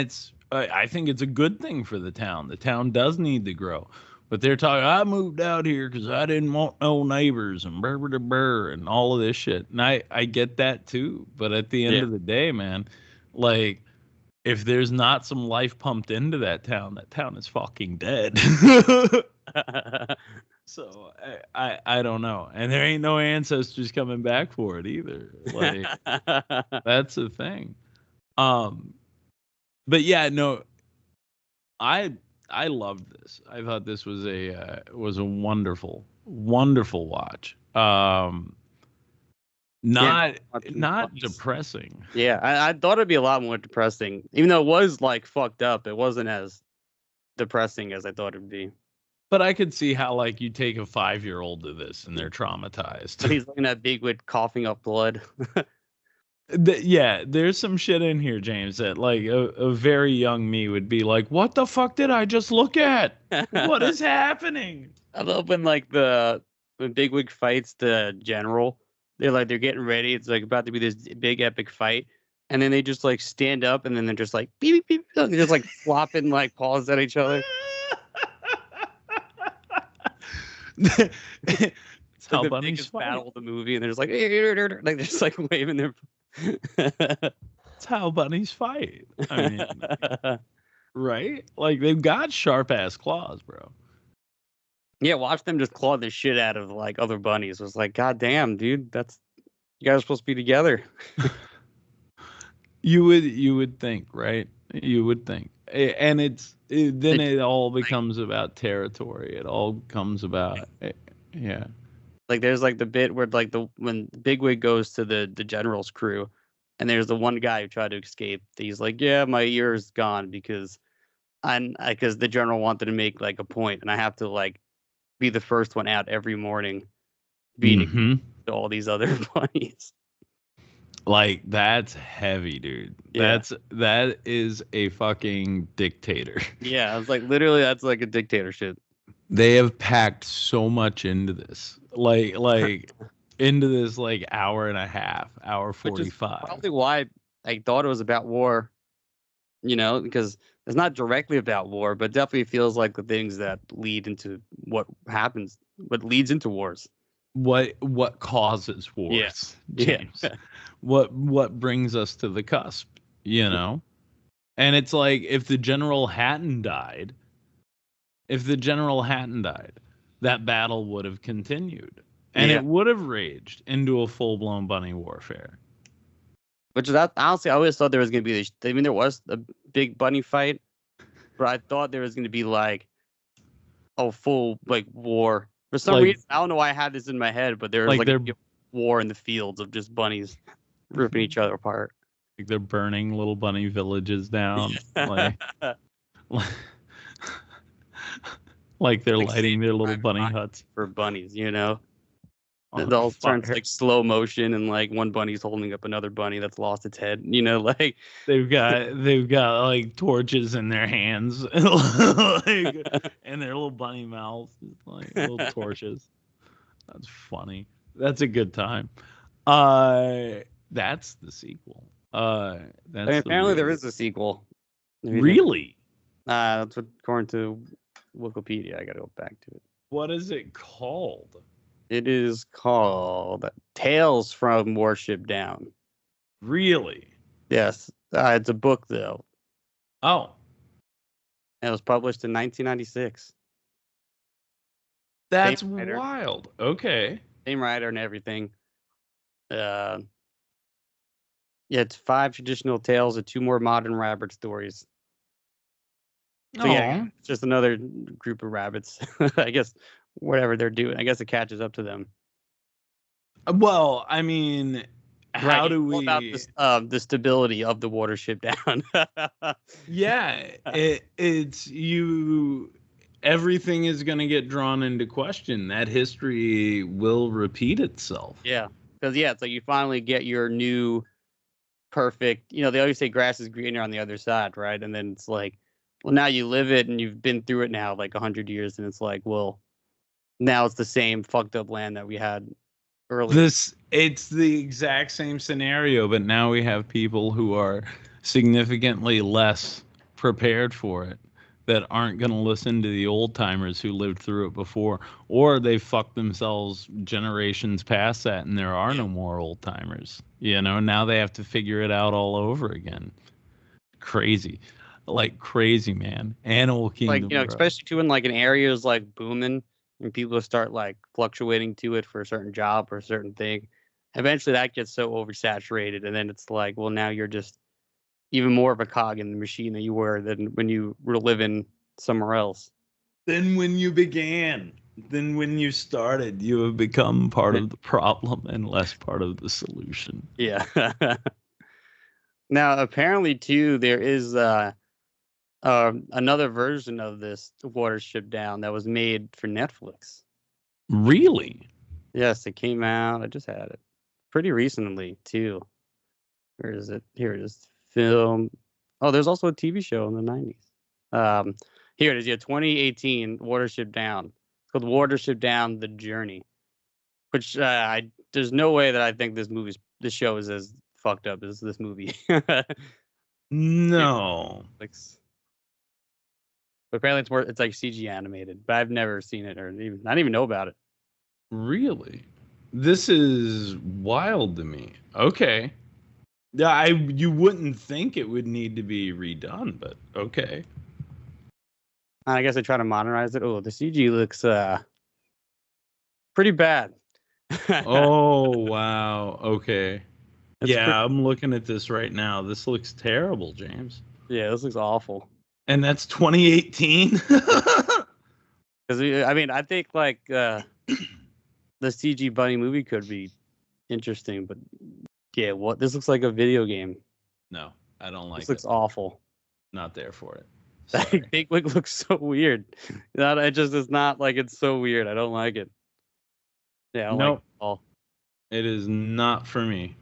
I think it's a good thing for the town. The town does need to grow. But they're talking, I moved out here because I didn't want no neighbors and burr and all of this shit. And I get that too. But at the end of the day, man, like, if there's not some life pumped into that town is fucking dead. So I don't know. And there ain't no ancestors coming back for it either. Like, that's the thing. But yeah, no, I loved this. I thought this was a wonderful watch. Not depressing. Yeah, I thought it'd be a lot more depressing. Even though it was like fucked up, it wasn't as depressing as I thought it would be. But I could see how like you take a 5-year-old to this and they're traumatized. He's looking at Bigwood coughing up blood. Yeah, there's some shit in here, James, that like a very young me would be like, what the fuck did I just look at? What is happening? I love when like when Bigwig fights the general. They're getting ready. It's like about to be this big epic fight. And then they just like stand up and then they're just like beep, beep, beep. They're just like flopping like paws at each other. That's how the bunnies biggest fight. battle of the movie, and there's like they're just like waving their. That's how bunnies fight. I mean, right? Like they've got sharp ass claws, bro. Yeah, watch them just claw the shit out of like other bunnies. It was like, God damn, dude, that's you guys are supposed to be together. You would think, right? You would think, and then it all becomes about territory. It all comes about, yeah. Like there's like the bit where like when Bigwig goes to the general's crew, and there's the one guy who tried to escape. He's like, yeah, my ear's gone because because the general wanted to make like a point, and I have to like be the first one out every morning, beating all these other bunnies. Like that's heavy, dude. Yeah. That is a fucking dictator. Yeah, I was like, literally, that's like a dictatorship. They have packed so much into this, like into this like hour and a half, hour 45. Probably why I thought it was about war. Because it's not directly about war, but definitely feels like the things that lead into what leads into wars. What causes wars, James? Yeah. What brings us to the cusp, And it's like if the general hadn't died, that battle would have continued, and it would have raged into a full-blown bunny warfare. Which that honestly, I always thought there was going to be. I mean, there was a big bunny fight, but I thought there was going to be like a full like war. For some reason, I don't know why I had this in my head, but there was like a war in the fields of just bunnies ripping each other apart. Like they're burning little bunny villages down, like they're lighting their little bunny huts for bunnies. It all turns like slow motion, and like one bunny's holding up another bunny that's lost its head. Like they've got like torches in their hands, like, and their little bunny mouths, like little torches. That's funny. That's a good time. That's the sequel. Apparently there is a sequel. Really? That's what, according to Wikipedia. I gotta go back to it. What is it called? It is called Tales from Watership Down. Really? Yes. It's a book, though. Oh. And it was published in 1996. That's wild. Okay. Same writer and everything. Yeah, it's 5 traditional tales and 2 more modern rabbit stories. So yeah, it's just another group of rabbits. I guess whatever they're doing, I guess it catches up to them. Well, I mean, how do we about the stability of the Watership Down? Yeah, it's you. Everything is going to get drawn into question. That history will repeat itself. Yeah, because it's like you finally get your new perfect. They always say grass is greener on the other side, right? And then it's like, well, now you live it and you've been through it now like 100 years, and it's like, well, now it's the same fucked up land that we had earlier. It's the exact same scenario, but now we have people who are significantly less prepared for it, that aren't going to listen to the old timers who lived through it before, or they fucked themselves generations past that and there are no more old timers. Now they have to figure it out all over again. Crazy, man. Animal Kingdom, like especially too in like an area is like booming and people start like fluctuating to it for a certain job or a certain thing. Eventually that gets so oversaturated, and then it's like, well, now you're just even more of a cog in the machine than you were than when you were living somewhere else. Then when you began, then when you started, you have become part of the problem and less part of the solution. Yeah. Now, apparently, too, there is another version of this Watership Down that was made for Netflix. Really? Yes, it came out. I just had it pretty recently, too. Where is it? Here it is. Film. Oh, there's also a TV show in the 90s. Here it is. Yeah, 2018 Watership Down. It's called Watership Down: The Journey. Which there's no way that I think this show is as fucked up as this movie. No. But apparently it's like CG animated, but I've never seen it or I didn't even know about it. Really? This is wild to me. Okay. Yeah, you wouldn't think it would need to be redone, but okay. I guess I try to modernize it. Oh, the CG looks pretty bad. Oh, wow. Okay. It's Yeah, I'm looking at this right now. This looks terrible, James. Yeah, this looks awful. And that's 2018? Because I mean, I think like the CG bunny movie could be interesting, but yeah, what this looks like a video game. No, I don't like This looks it. awful. Not there for it. That Sorry. big wig looks so weird. That it just is not like it's so weird. I don't like it. Yeah, I don't like Nope. it at all. It is not for me.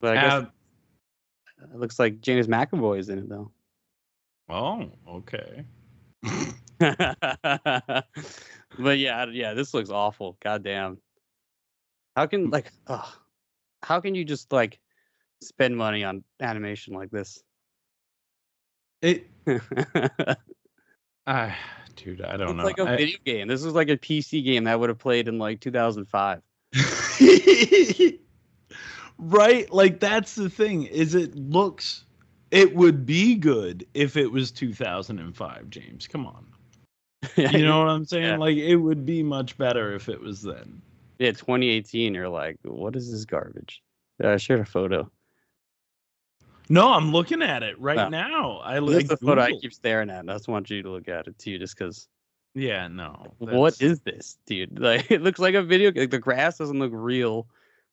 But I guess it looks like James McAvoy is in it though. Oh, okay. But yeah, this looks awful. Goddamn. How can how can you just like spend money on animation like this? It dude, I don't It's know. like a video game. This is like a PC game that would have played in like 2005. Right? Like that's the thing. It would be good if it was 2005, James. Come on. You know what I'm saying? Yeah. Like it would be much better if it was then. Yeah, 2018. You're like, what is this garbage? I shared a photo. No, I'm looking at it right No. now. This is the photo I Googled. keep staring at. And I just want you to look at it too, just because. Yeah, no. What is this, dude? Like, it looks like a video. Like, the grass doesn't look real.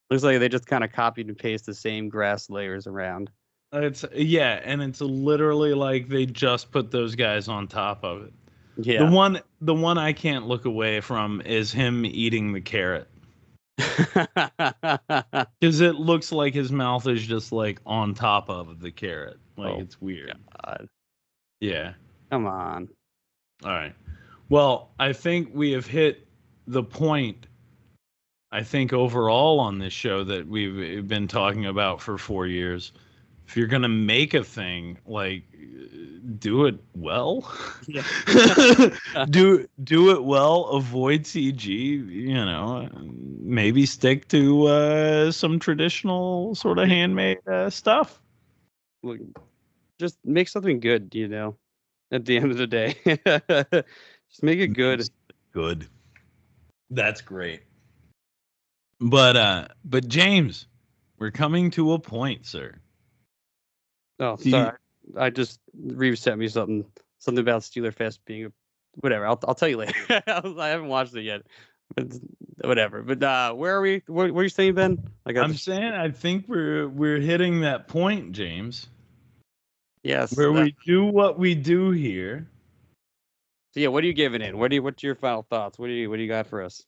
Looks like they just kind of copied and pasted the same grass layers around. And it's literally like they just put those guys on top of it. Yeah. The one I can't look away from is him eating the carrot. Because it looks like his mouth is just like on top of the carrot. Like it's weird. God. Yeah. Come on. All right. Well, I think we have hit the point, I think, overall on this show that we've been talking about for 4 years. If you're going to make a thing, like, do it well. Yeah. do it well. Avoid CG, you know, maybe stick to some traditional sort of handmade stuff. Look, just make something good, you know, at the end of the day. Just make it good. Good. That's great. But James, we're coming to a point, sir. Oh, Do sorry. I just Reeves sent me something about Steeler Fest being whatever. I'll tell you later. I haven't watched it yet. But whatever. But where are we? Where are you saying, Ben? I'm saying I think we're hitting that point, James, yes. where we do what we do here. So yeah, what are you giving it? What's your final thoughts? What do you got for us?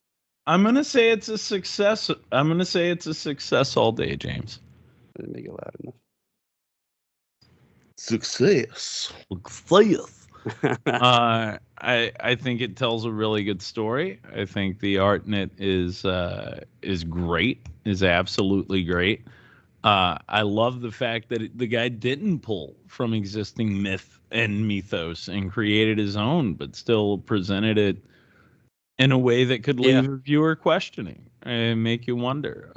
I'm gonna say it's a success. I'm gonna say it's a success all day, James. Didn't make it loud enough. Success. I think it tells a really good story. I think the art in it is great, is absolutely great. I love the fact that the guy didn't pull from existing myth and mythos and created his own, but still presented it in a way that could leave a viewer questioning and make you wonder.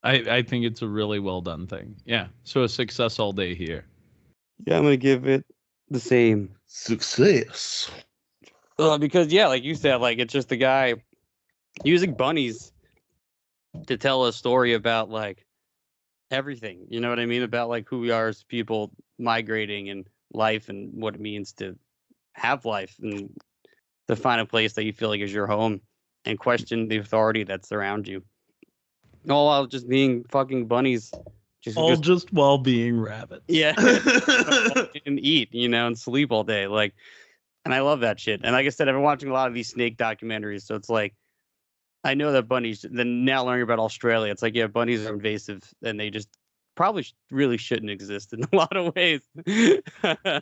I think it's a really well done thing. Yeah. So a success all day here. Yeah, I'm gonna give it the same Success. because like you said, like it's just the guy using bunnies to tell a story about like everything. You know what I mean? About like who we are as people migrating and life and what it means to have life and to find a place that you feel like is your home and question the authority that's around you. All while just being fucking bunnies. Just while being rabbits. Yeah. And eat, you know, and sleep all day. Like, and I love that shit. And like I said, I've been watching a lot of these snake documentaries. So it's like, I know that bunnies, then now learning about Australia, it's like, yeah, bunnies are invasive and they just probably really shouldn't exist in a lot of ways. In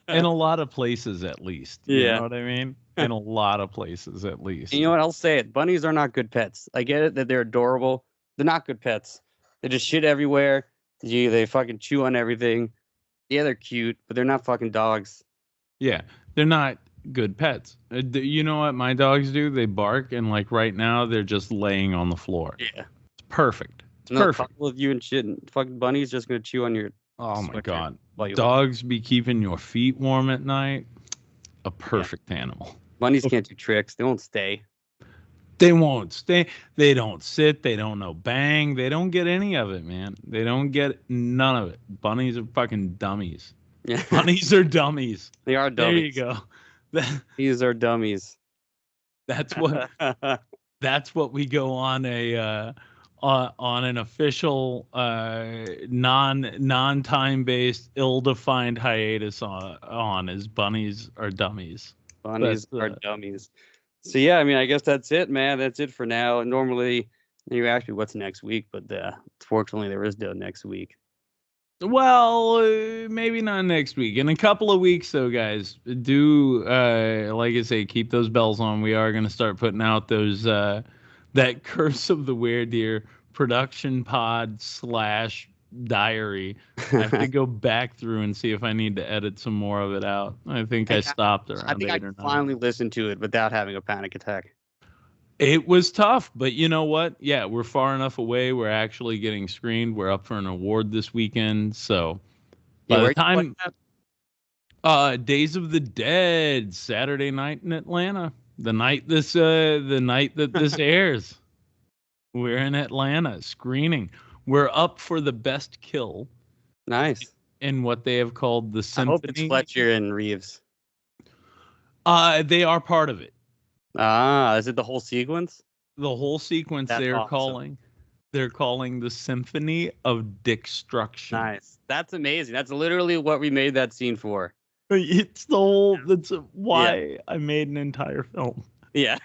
a lot of places, at least. You Yeah. know what I mean? In a lot of places, at least. And you know what? I'll say it. Bunnies are not good pets. I get it that they're adorable. They're not good pets. They just shit everywhere. They fucking chew on everything. Yeah, they're cute, but they're not fucking dogs. Yeah, they're not good pets. You know what my dogs do? They bark, and like right now, they're just laying on the floor. Yeah. It's perfect. It's No, perfect. couple of you and shit, and fucking bunny's just gonna chew on your. Oh my sweatshirt god. while you- Dogs be keeping your feet warm at night. A perfect animal. Bunnies can't do tricks. They won't stay. They won't stay. They don't sit. They don't know bang. They don't get any of it, man. They don't get none of it. Bunnies are fucking dummies. Yeah. Bunnies are dummies. They are dummies. There you go. These are dummies. That's what we go on an official non time based ill-defined hiatus on is bunnies are dummies. Bunnies are dummies. So yeah, I mean, I guess that's it, man. That's it for now. Normally, you ask me what's next week, but fortunately, there is no next week. Well, maybe not next week. In a couple of weeks, though, guys, do like I say, keep those bells on. We are going to start putting out those that Curse of the Weredeer production pod / diary. I have to go back through and see if I need to edit some more of it out. I think I stopped around. I think I can finally listen to it without having a panic attack. It was tough, but you know what? Yeah, we're far enough away. We're actually getting screened. We're up for an award this weekend. So by the time Days of the Dead, Saturday night in Atlanta, the night that this airs, we're in Atlanta screening. We're up for the best kill. Nice. In what they have called the symphony. I hope it's Fletcher and Reeves. They are part of it. Is it the whole sequence? The whole sequence. That's awesome. They're calling the Symphony of Destruction. Nice. That's amazing. That's literally what we made that scene for. It's the whole. That's why I made an entire film. Yeah.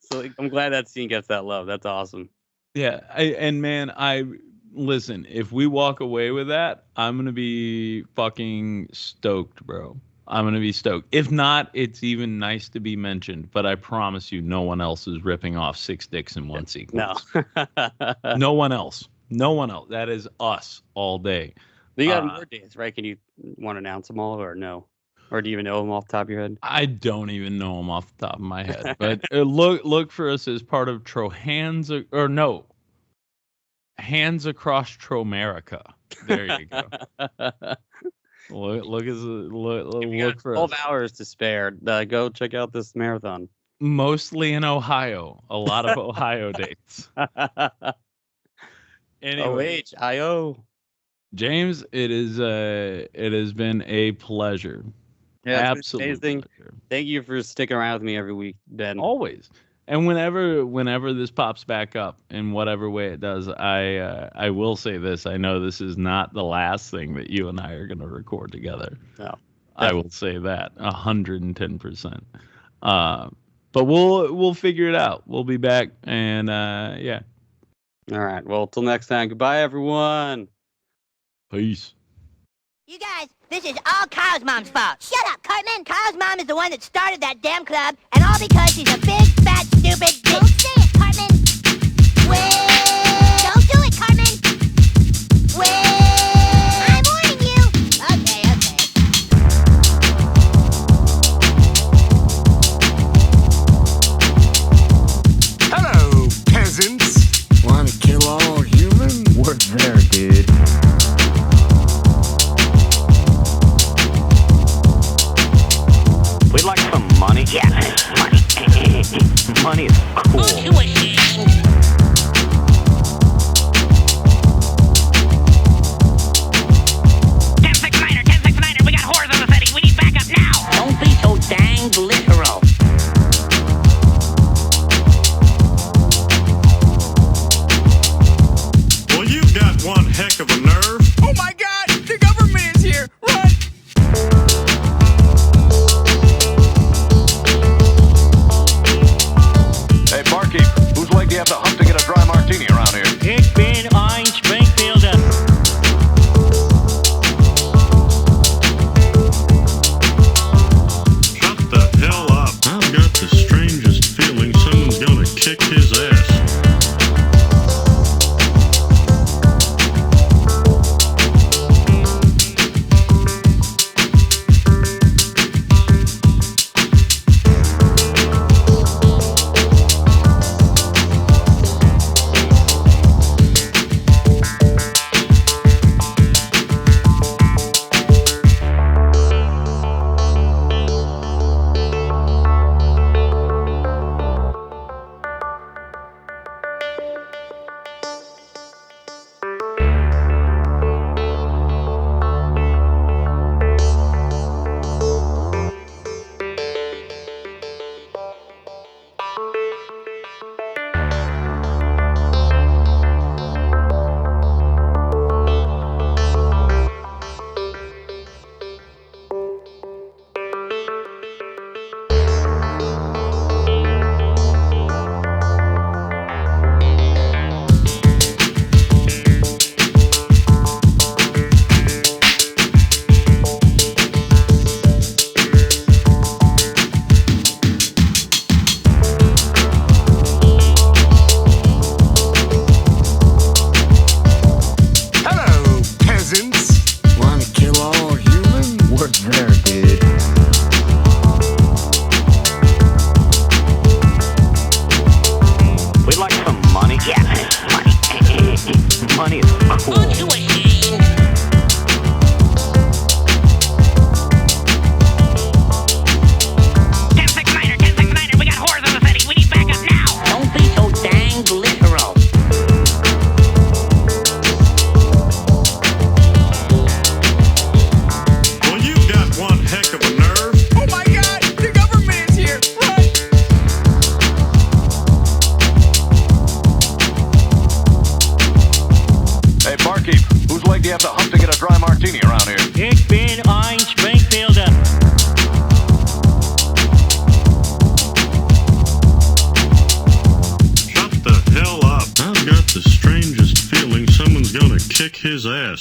So I'm glad that scene gets that love. That's awesome. Yeah. Listen, if we walk away with that, I'm gonna be fucking stoked, bro. I'm going to be stoked. If not, it's even nice to be mentioned. But I promise you, no one else is ripping off 6 dicks in one sequence. No. No one else. No one else. That is us all day. You got more days, right? Can you want to announce them all or no? Or do you even know them off the top of your head? I don't even know them off the top of my head. But look for us as part of Hands Across Tromerica. There you go. Look for 12 us. hours to spare. Go check out this marathon. Mostly in Ohio. A lot of Ohio dates. Anyway, OHIO. James, it has been a pleasure. Yeah, absolutely amazing. Pleasure. Thank you for sticking around with me every week, Ben. Always. And whenever this pops back up in whatever way it does, I will say this. I know this is not the last thing that you and I are going to record together. No. I will say that 110%. But we'll figure it out. We'll be back, and yeah. All right. Well, till next time. Goodbye, everyone. Peace. You guys, this is all Kyle's mom's fault. Shut up, Cartman. Kyle's mom is the one that started that damn club, and all because she's a big, fat, stupid bitch. Don't say it, Cartman. Wait. Don't do it, Cartman. Wait. I'm warning you. Okay. Hello, peasants. Want to kill all humans? We're there, dude. We'd like some money. Yeah, money. Money is cool. Aren't you ashamed? We got whores in the city. We need backup now. Don't be so dang literal. Well, you've got one heck of a nerve. Oh my God! The government is here. Run! Hey, barkeep, whose leg do you have to hump to get a dry martini around here? Ich bin ein Springfielder. Shut the hell up. I've got the strangest feeling someone's gonna kick his ass. leg do you have to hump to get a dry martini around here? Ich bin ein Springfielder. Shut the hell up. I've got the strangest feeling someone's gonna kick his ass.